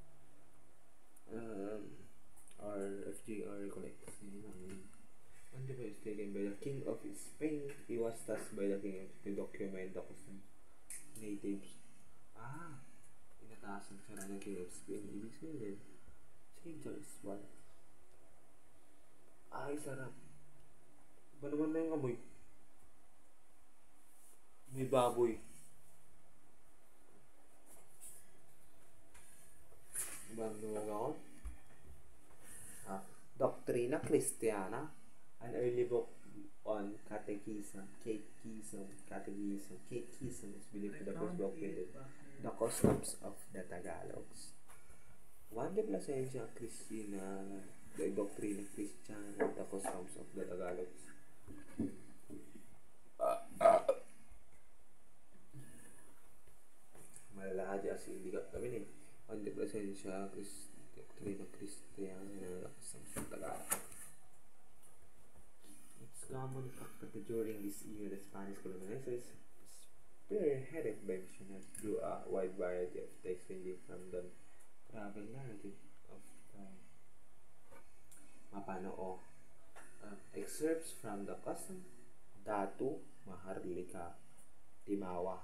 FJR collects. When the was taken by the king of Spain, he was tasked by the king to document the custom natives. Inatasan siya ng king of Spain. Ibig sabihin, St. Charles I. Sarap. Ba naman na yung amoy? May baboy. Bandog ako. Doctrina Christiana, an early book on catechism is believed to the first book with the customs of the Tagalogs. Juan de Plasencia Christina, the Doctrina Christiana, the customs of the Tagalogs. Malala dyan hindi ka kami ni Juan de Plasencia Doctrina Christiana, the customs of the Tagalogs. It's common fact that during this era, the Spanish colonizers, spearheaded by missionaries, drew a wide variety of texts ranging from the travel narrative of the Mapanoo, excerpts from the custom, Datu, Maharlika, Timawa.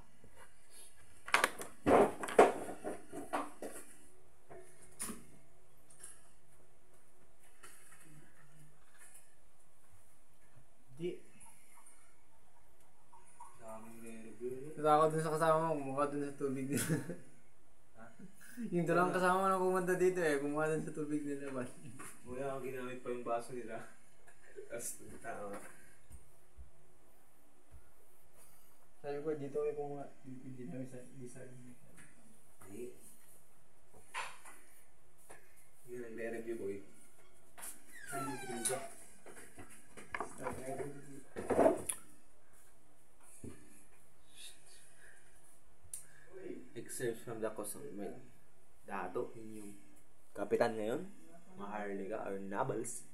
Natakot dun sa kasama mo, kumuha dun sa tubig nila. Yung dalawang kasama mo na pumunta dito kumuha dun sa tubig nila. Kuya, ginamit pa yung baso nila. Tapos, tama. Sabi ko, dito kayo kumuha. Dito namin sa Hindi. Hindi na nagre-review, boy. Dito. Start na from the coast of may dato, yun yung kapitan ngayon, Maharlika or Nobles,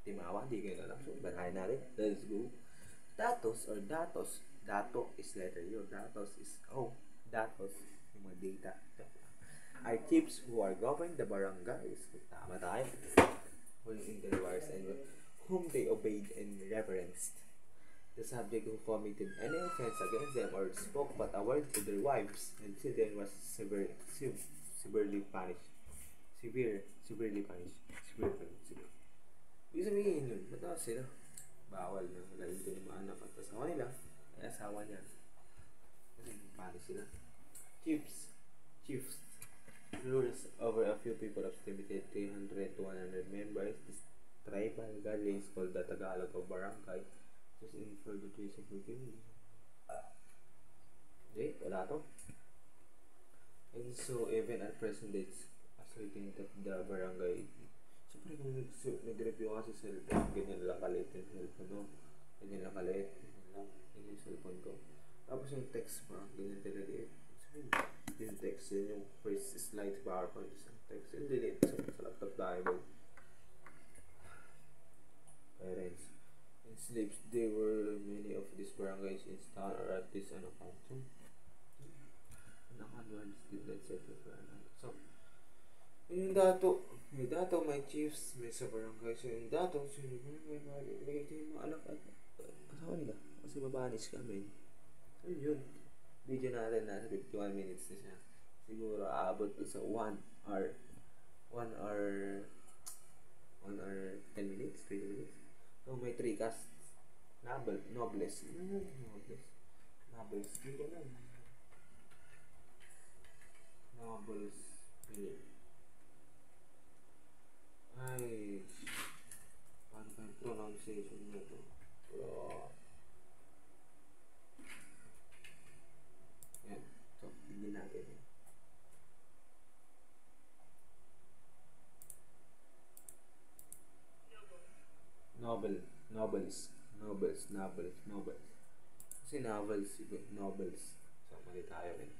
Timawa, di kayo alam. So, banahin natin. Let's go. Datos or datos, dato is letter U, datos is datos, yung mga data. Are chiefs who are governed the barangays. Tama tayo. Holding their wires and whom they obeyed and reverenced. The subject who committed any offense against them or spoke but a word to their wives and children was severely punished. Severely punished. Ibig sabihin yun, mataas sila. Bawal na. Lalo ito yung mga anak at asawa nila. Ay asawa niya. Kasi punish sila. Chiefs. Rulers over a few people of limited 300 to 100 members. This tribal gathering is called the Tagalog of Barangay. Just in further trace of forgiveness. Okay, wala to. And so, even at present days, asserting that the barangay, siyempre kung nag-review kasi sa cellphone, ganyan lang kalit yung cellphone, no? Ganyan lang kalit, ganyan yung cellphone ko. Tapos yung text pa, ganyan talaga eh. Yung text, yun yung first slide sa PowerPoint, yung text, yung delete sa laptop tayo. Parents. And slaves, there were many of these barangays in town or at least an account. So, yung dato, may chiefs, may sa barangay. So, yung dato, may mga anak at kasawa nila. Kasi mabanis kami. Ayun yun. Video natin na 51 minutes na siya. Siguro aabot sa 1 hour 10 minutes, 20 minutes. So, may 3 casts. Nobles. Hindi ko lang. Nobles. Ay, paano pa yung pronunciation nyo to? Yan. So, tignan natin. Novels. Kasi novels. So, mali tayo rin.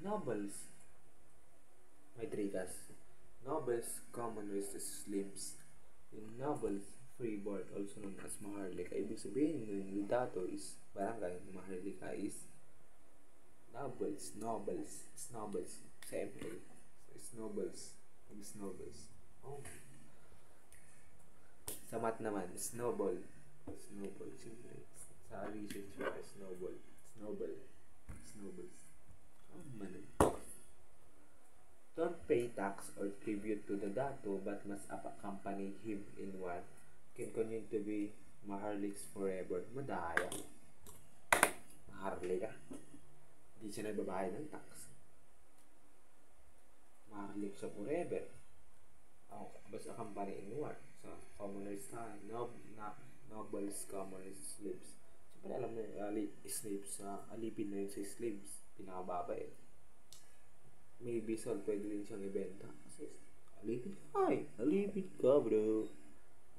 Novels. May 3 casts. Nobles, common with slaves. In novels, freeborn, also known as Maharlika. Ibig sabihin yung dato is barangay. Maharlika is nobles. Same thing. It's nobles. Oh. Sa math naman, snowball. Siyempre. Sa research mo, snowball. Oh, man. Don't pay tax or tribute to the dato but must accompany him in what can continue to be Maharliks forever. Madaya. Maharlika. Hindi siya nagbabayad ng tax. Maharlik siya forever. Basta accompany in what? So, commoners tayo. Nobles, commoners, slaves. Siyempre alam mo yung slaves, alipin na yun sa slaves. Pinakababa eh. Maybe sal pwede rin siyang ibenta. Kasi alipin ka bro.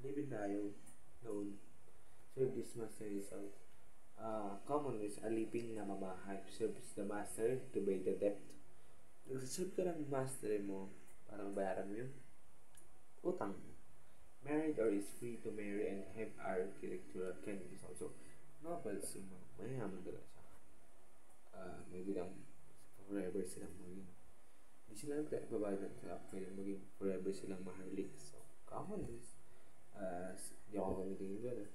Alipin tayo. Noon. Serve this master is commoners, alipin na mamahay. Serves the master to pay the debt. Nagsaserve ka ng master mo para mabayaran mo yung utang. Married or is free to marry and have architectural can is also nobles. Yung mayaman talaga siya. May bilang forever silang maging. Hindi sila nagbabayad ng kaya pwede maging forever silang maharlik. So, common is hindi ako kamitingin doon.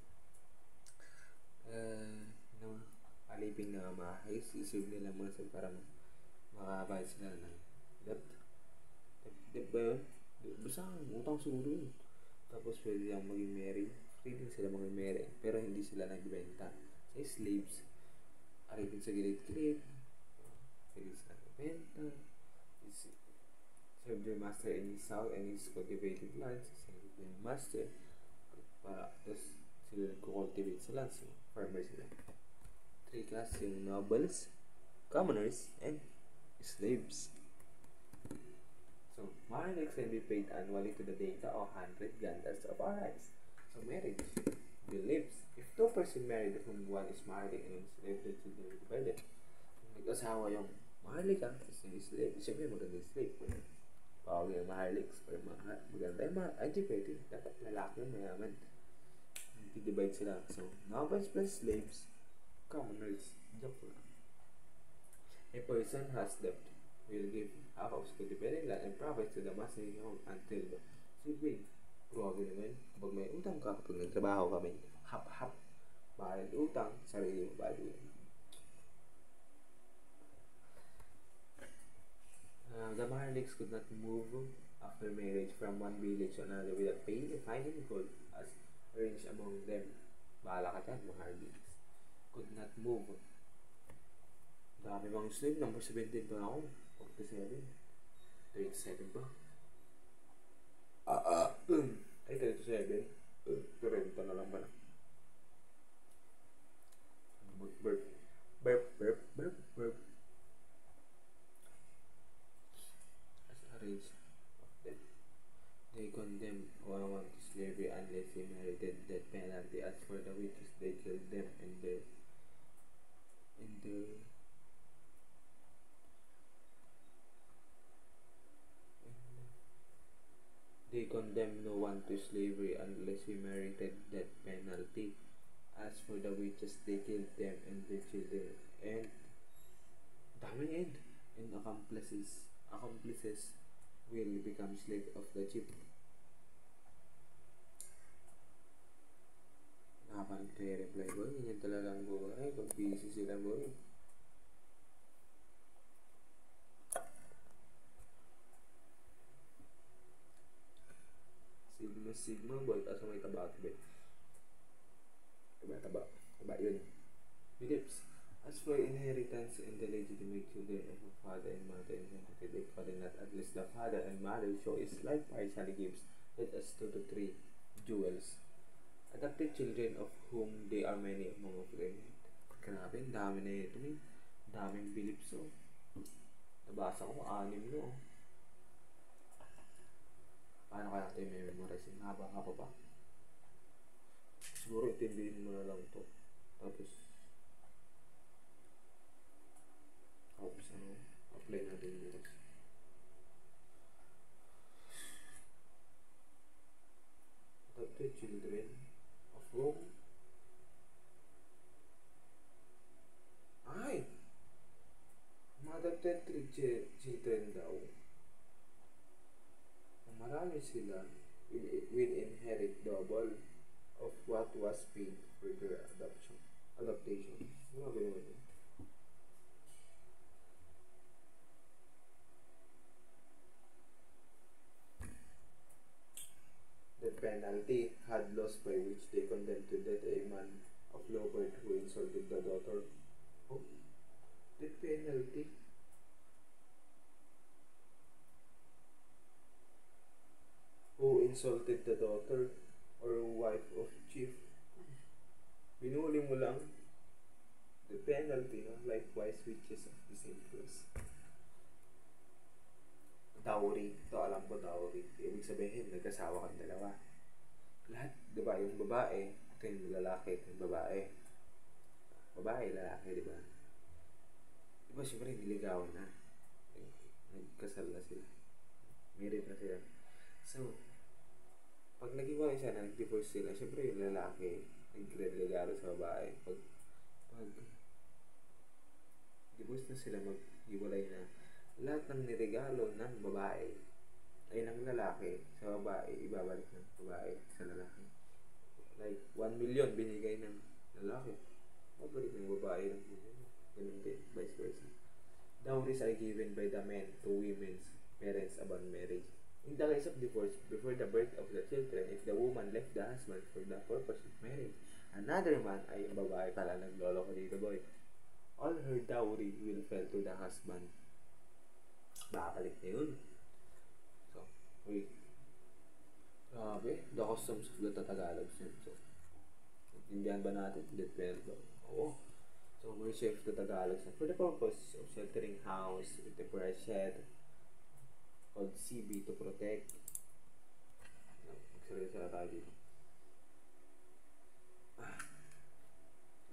Alipin na mahay. Iserve nila mga sa para makabayad sila ng debt. Debt ba yun? Basta utang siguro yun. Tapos pwede lang maging married. Free din sila maging married. Pero hindi sila nagbenta. Sa slaves, alipin sa gilid-gilid. Pwede sila nagbenta. Serve their master in his house and his cultivated lands. Serve their master. Tapos sila nag-cultivate sa lands. So, farmer sila. 3 class yung nobles, commoners, and slaves. So, marriage can be paid annually to the data of 100 ganders of rice. So, marriage beliefs. If 2 person married whom one is married and one is slave, then children will be divided. Nag-asawa yung Maharlik ka. Kasi yung slave. Siyempre maganda yung slave. Pawag yung maharliks. Pero maganda yung ay di pwede. Dapat lalaki yung mayaman. Divide sila. So, nobles plus slaves. Commoners. Joke lang. A person has debt. Will give half of the dependent land and profits to the master home until the sibling. Grabe naman. Kapag may utang ka, kapag nagtrabaho kami, hap-hap. Bayad utang, sarili mo bayad utang. The Maharliks could not move after marriage from one village to another without paying a fine in gold as arranged among them. Bahala ka dyan, Maharliks. Could not move. Dami bang slave? Number 17 pa ako. 47. 37 ba? Ay, 37. 30 na lang pala. Burp. As arranged of them. They condemned one to slavery unless he merited death penalty. As for the witches, they killed them and they condemned no one to slavery unless he merited death penalty. As for the witches, they killed them and their children and and accomplices will become slave of the chief. Nakapag-reply boy, ganyan talagang buhay. Pag busy sila boy. Sigma boy, kaso may taba. Taba yun. Philips. As for inheritance and the legitimate children of a father and mother inherited equally, not at least the father and mother show his life partially gives, let us 2 to 3 jewels. Adopted children of whom they are many among of them. Grabe, dami na ito eh. Daming Philips oh. Nabasa ko, 6 no. Paano kaya natin may memorize? Haba pa. Siguro itindihin mo na lang to. Tapos apply natin yung adopted children of whom adopted 3 children daw. Marami sila will inherit double of what was paid for their adaptation. Grabe naman yun. The penalty had laws by which they condemned to death a man of low birth who insulted the daughter. Oh, the penalty. Who insulted the daughter or wife of chief. Binuli mo lang. The penalty, no? Likewise, witches of the same class. Dowry. Ito alam ko, dowry. Ibig sabihin, nagkasawa kang dalawa. Lahat, di ba? Yung babae, ito yung lalaki, ito yung babae. Babae, lalaki, di ba? Di ba, siyempre, niligawan na. Nagkasal na sila. Married na sila. So, pag nag-iwalay siya na, nag-divorce sila, siyempre yung lalaki, nagre-regalo sa babae. Pag divorce na sila, mag-iwalay na, lahat ng niregalo ng babae ay ng lalaki sa babae, ibabalik ng babae sa lalaki. Like, 1 million binigay ng lalaki, babalik ng babae ng million. Ganun din, vice versa. Dowries are given by the men to women's parents upon marriage. In the case of divorce, before the birth of the children, if the woman left the husband for the purpose of marriage, another man, ay yung babae pala, naglolo ko dito boy, all her dowry will fall to the husband. Babalik na yun. So, wait. Grabe, the customs of the Tagalog. So, intindihan ba natin? Death penalty. Oo. So, we're safe to Tagalog. For the purpose of sheltering house with a temporary shed called CB to protect. Magsalita tayo dito.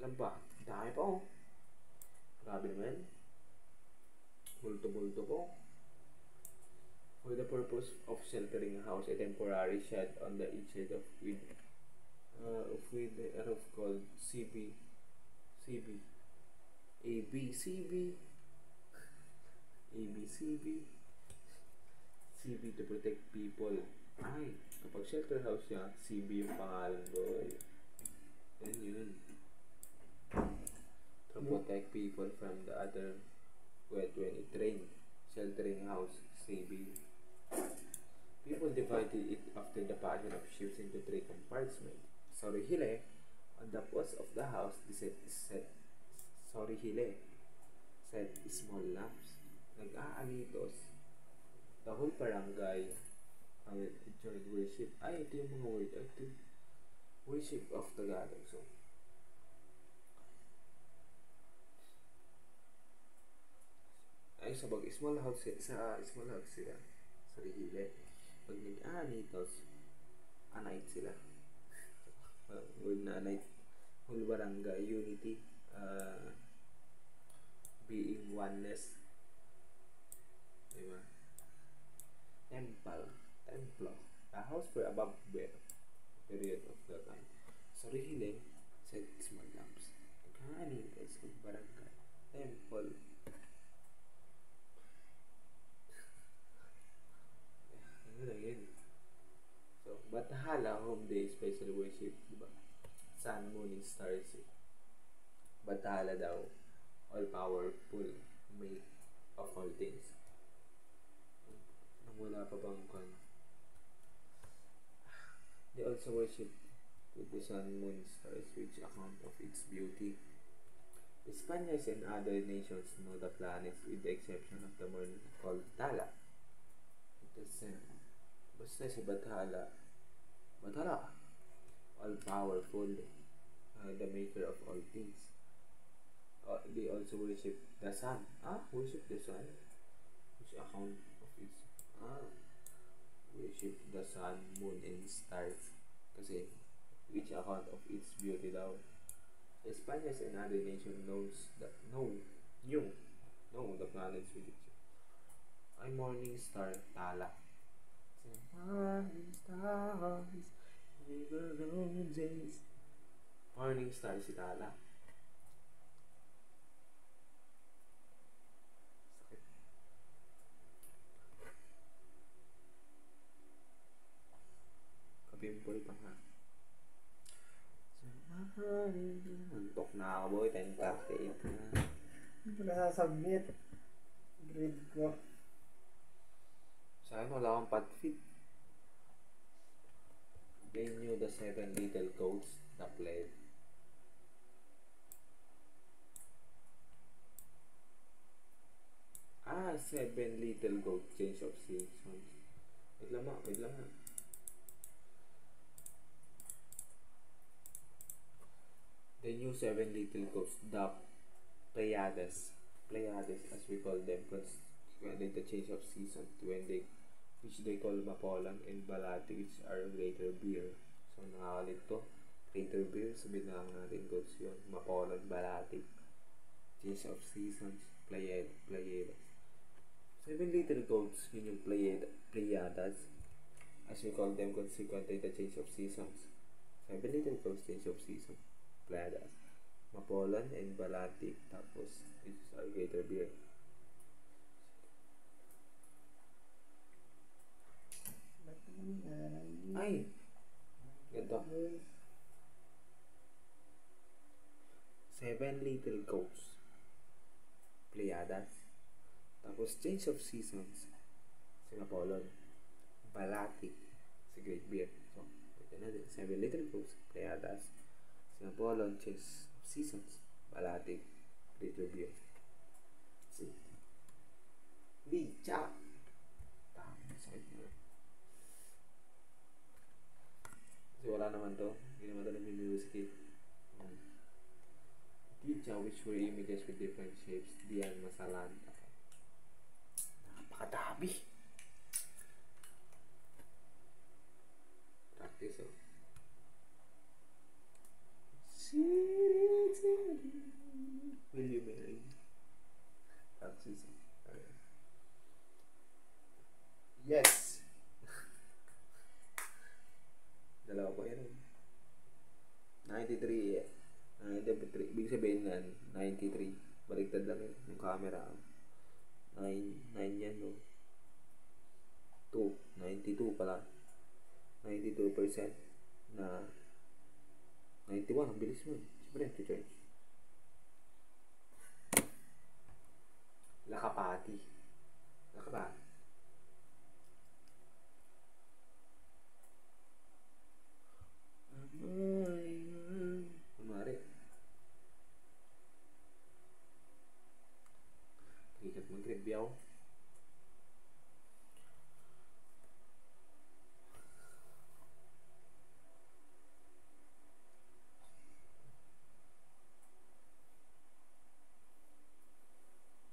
Alam pa, dami pa oh. Grabe naman. purpose of sheltering a house, a temporary shed on the each side with a roof called CB, ABCB, CB to protect people. Ay, kapag shelter house niya, CB yung pangalan, boy. Yan yun. To protect people from the other when it rained. Sheltering house, CB. People divided it after the passing of ships into 3 compartments. Sorihile, on the post of the house, set small lamps. Nag-aalitos. The whole barangay joined worship. Ay, ito yung mga word. Ito. Worship of Tagalog. So, ay, sa small house sila. Sorihile. Pag nag-aalitos, anite sila. Word na anite. Whole barangay, unity. Being oneness. Diba? Templo. The house for above period of the time. Sorihile, set small lamps. Nagkakanitas ng barangay. Temple. Ano lang yun? So, Bathala, home day, special worship. Diba? Sun, moon, and stars. Bathala daw. All-powerful. Make of all things. Wala pa bang kan? They also worship with the sun, moon, stars, which account of its beauty. The Spaniards and other nations know the planets with the exception of the moon called Tala. It is basta si Bathala, all-powerful, the maker of all things. They also worship the sun. Worship the sun, which account of its worship the sun, moon, and stars. Kasi, which account of its beauty daw. The Spaniards and other nations know the planets with it. Ay, morning star, Tala. Morning stars, morning star si Tala. Pimple pa nga. Antok na ako, boy. 10:38 na. Hindi ko nasasubmit. Grade ko. Sa akin, wala akong patfit. They knew the 7 little goats that played. Ah, 7 little goats, change of seasons. Wait lang ma. The new 7 little goats, the Pleiades as we call them, consequently the change of seasons which they call Mapolang and Balati, which are greater beer. So nakakalit to. Greater beer, sabihin na lang natin goats yun. Mapolang, Balati. Change of seasons, Pleiades. 7 little goats, yun yung Pleiades, as we call them, consequently the change of seasons. 7 little goats, change of season. Pleiades, Mapolan, and Balati, tapos which is our greater beer. Ay! Ganito. 7 little goats, Pleiades, tapos change of seasons, si Mapolan, Balati, si great beer. So, ito na din. 7 little goats, Pleiades, Napoleon, change of seasons, Balati, greater beer. See? Licha! Sakit na. Kasi wala naman to. Hindi naman to nag-music eh. Licha, which were images with different shapes. Diyan, masalan. Napakadami! Practice oh. Will you marry me? Practice. Okay. Yes. 2000 na 91, ang bilis mo. Siyempre, to-charge. Lakapati. Lakapati. Kunwari. Hikat mag-review.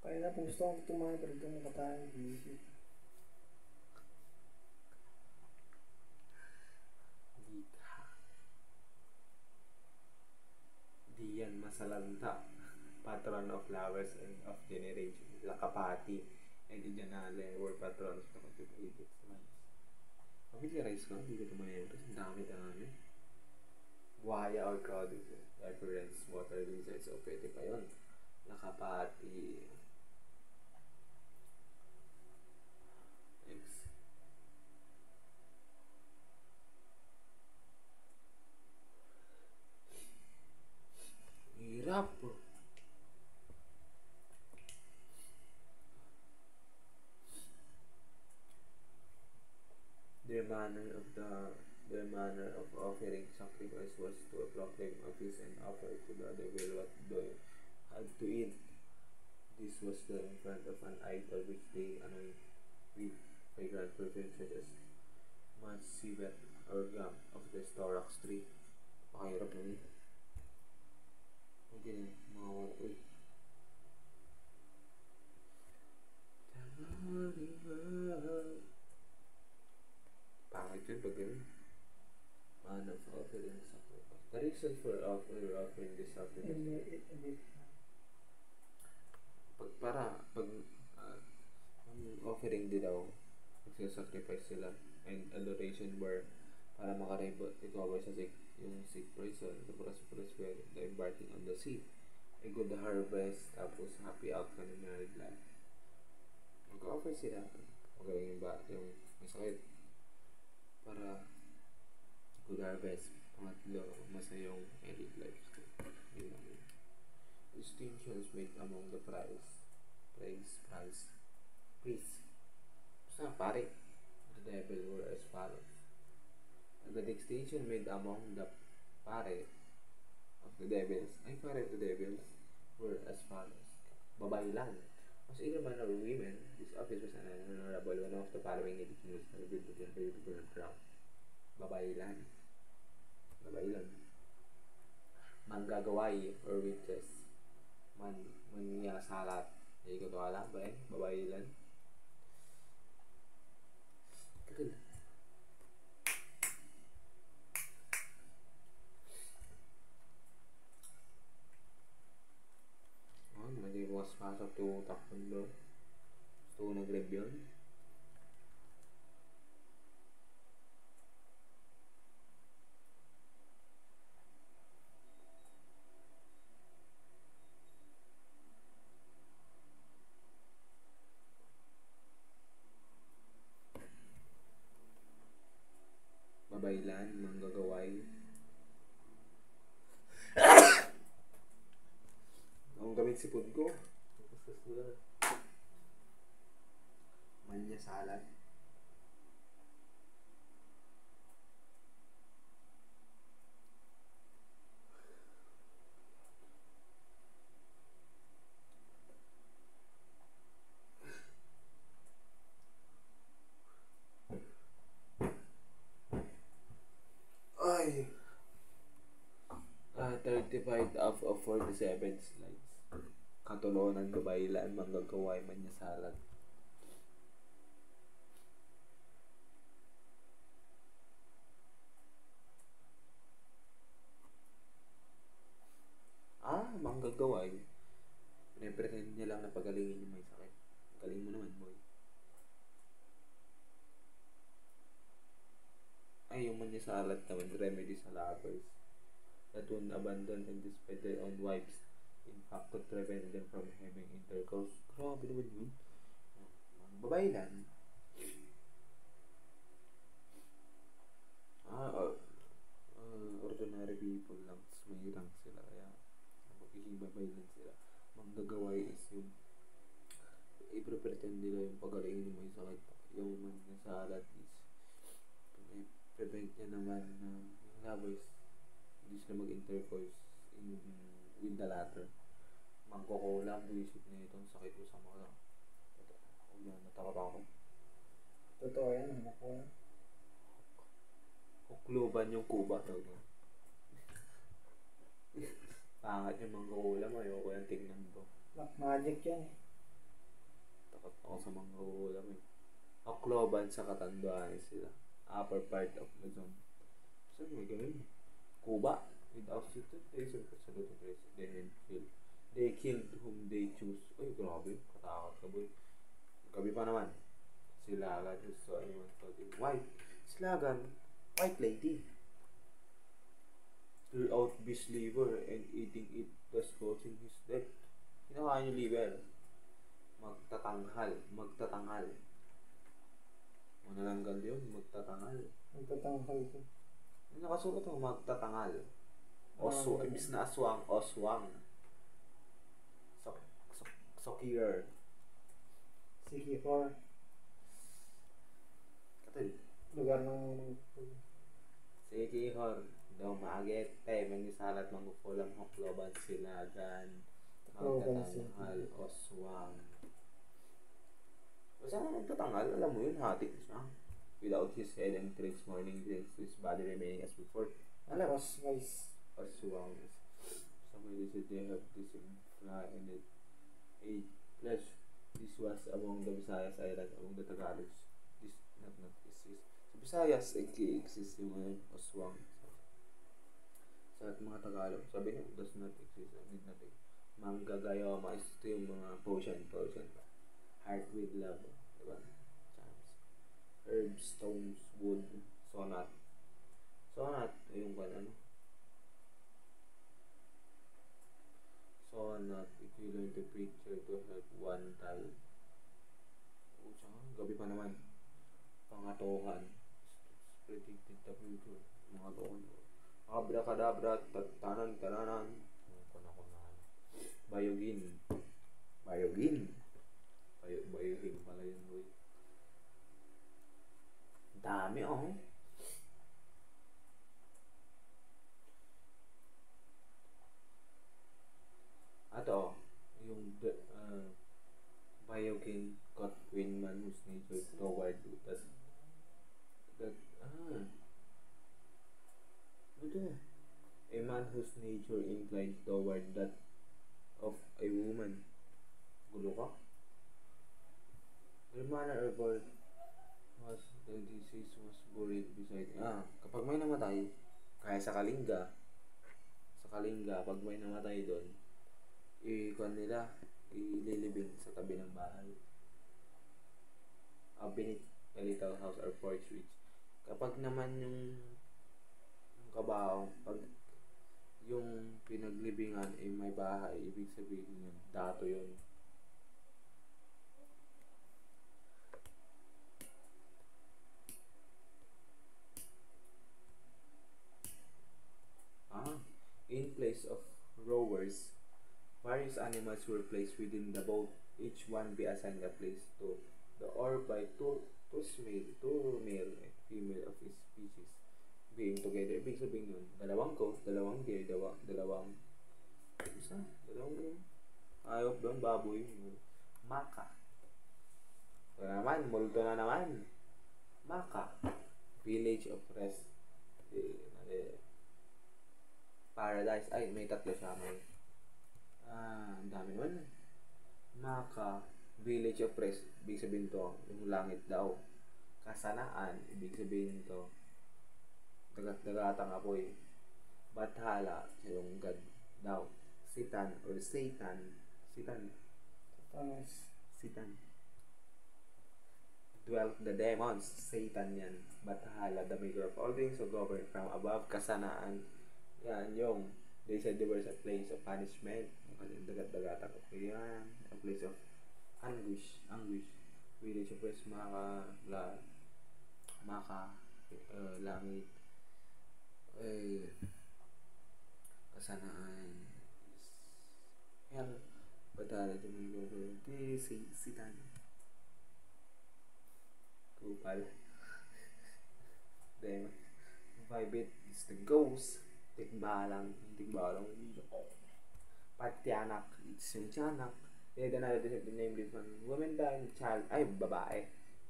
Kaya na kung gusto kong tumayo, pero ito nakatayo. Diyan Masalanta, patron of flowers and of generation. Lakapati and Ijanale were patrons of the Egypt. Familiarize ko, hindi ko tumayo. Ang dami-dami. Buhaya or crowd reference water lizards. So, pwede pa yun. Lakapati. Next. Hirap po. Their manner of offering sacrifice was to proclaim a feast and offer to the devil what they had to eat. This was done in front of an idol which they anoint with fragrant perfumes such as civet or gum of the storax tree. Pakahirap na yun. Okay, mawawala. Uy. Pangit yun pag gano'n. Man of offering sacrifice. The reason for offering this sacrifice. Pag ang offering din daw, magsasacrifice sila and adoration were para makarecover sa yung sick person, the prosperous the embarking on the sea, a good harvest, tapos happy outcome ng married life. Mag-offer sila, magaling yung may sakit, para good harvest, pangatlo, masayong married life. Distinctions made among the priests. Basta pare, the devil were as follows. The distinction made among the pare of the devils, were as follows. Babae lang. As either man or women, this office was an honorable one of the following editions of the Biblical crown. Babae lang. Manggagaway or witches. Manyasalat. Hindi ko ito alam ba eh? Babae lang. Kagul. Hindi ko mas pasok to takpan doon. Gusto ko nag-review yun. Babaylan, manggagaway. Ang gamit si food ko. Manya salad. Ay! 35 out of 47 slides. Katulonan, babaylan, manggagaway, manyasalat. Manggagaway. Pinipretend niya lang na pagalingin yung may sakit. Galing mo naman, boy. Ay, yung manyasalat naman, remedy sa lovers that won't abandon and despite their own wives. In fact, could prevent them from having intercourse. Grabe naman yun. Babaylan. salad is prevent niya naman na yung lovers hindi sila mag-intercourse with the latter. Mangkukulam, buwisit na itong sakit ko sa mga yan, natakot ako. Totoo yan, ano ko. Hukluban yung kuba daw. Pangat yung mangkukulam, ayoko yung tingnan to. Black magic yan eh. Takot ako sa mangkukulam eh. Hukluban sa Katanduanes sila. Upper part of Luzon. Saan may ganun? Kuba. Without stipulation, they killed whom they choose. Ay, grabe. Katakot ka, boy. Gabi pa naman. Silagan. So, anyone talking white. Silagan. White lady. Threw out beast liver and eating it, thus causing his death. Kinakain yung liver. Magtatanghal. Manalanggal yun. Magtatanghal ko. Yung nakasulat mo, magtatangal. Imbis na oswang. Sokir. Sikihor. Katil. Lugar ng... Sikihor. Daw maagit. Mangisalat, mangukulang, hukloban, silagan. Magtatangal, oswang. Basta nga magtatangal, alam mo yun, hatik siya. Without his head and next morning, his body remaining as before. Alam, oswang. Somebody said they have this fly in it. Plus, this was among the Visayas Islands, among the Tagalogs. This not exist. Sa Visayas, exist yung oswang. Sa mga Tagalog, sabi niya, does not exist. Did not exist. Manggagayoma, ito yung mga potion. Heart with love. Diba? Herbs, stones, wood, sonat. Yung ano? Sonat, equivalent to preacher to help one time. Gabi pa naman. Pangatohan. Predicted the future. Mga toon. Abracadabra, tatanan. Bayogin pala yun, boy. Dami, oh. Ato, yung Biogin caught Queenman whose nature toward ito. A man whose nature inclined toward that of a woman. Gulo ka? The manner of birth was the disease was buried beside kapag may namatay, kaya sa Kalinga, pag may namatay doon, ikuan nila, ililibing sa tabi ng bahay. Beneath a little house or porch which, kapag naman yung kabaong, pag yung pinaglibingan ay may bahay, ibig sabihin yun, dato yun. In place of rowers, various animals were placed within the boat, each one be assigned a place to the oar by two male and female of his species being together. Ibig sabihin yun, dalawang goat, dalawang deer, dalawang ayop doon, baboy, maka. So naman, multo na naman. Maka, village of rest. Paradise. Ay, may tatlo siya. Ang dami nun. Maka, village of rest. Ibig sabihin to, yung langit daw. Kasanaan. Ibig sabihin to, dagatang apoy. Bathala, yung God daw. Sitan or Satan. Dwelt the demons. Satan yan. Bathala, the maker of all things, so governed from above. Kasanaan. Yan yung, they said there was a place of punishment. Kasi dagat-dagatan ko. Yan, a place of anguish. Village of rest, langit, kasanaan, hell, batala, sitan. 2, 5, pala. Then, Vibit is the ghost. Tikbalang. Patianak. It's yung tiyanak. Then another name this one. Woman and child. Ay, babae.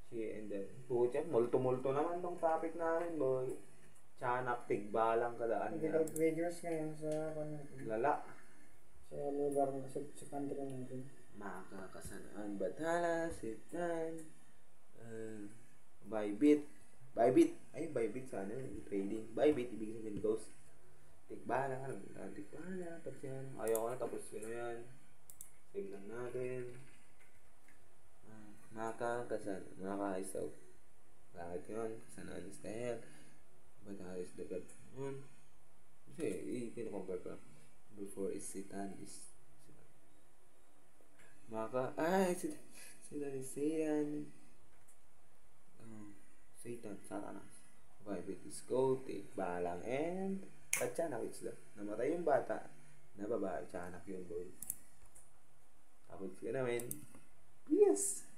She and then, pucha, multo-multo naman tong topic namin, boy. Tiyanak, tigbalang kadaan Hindi niya. videos ngayon sa Lala. sa lugar sa country natin. Makakasanaan, bathala, sitan, Bybit. Bybit. Ay, Bybit sana. Trading. Bybit, ibig sabihin ghost. Tikbala. Tikbala. Tapos yan. Ayaw ko na. Tapos yun na yan. Save lang natin. Makakaisaw. Bakit yun? Kasanaan is dahil. Bathala is the god. Kasi, i-compare ko. Before is sitan is Satan is Satan, Satanas. Vibit is gold, balang, and Tiyanak is the namatay yung bata na babae, Tiyanak yun, boy. Tapos ka namin. Yes!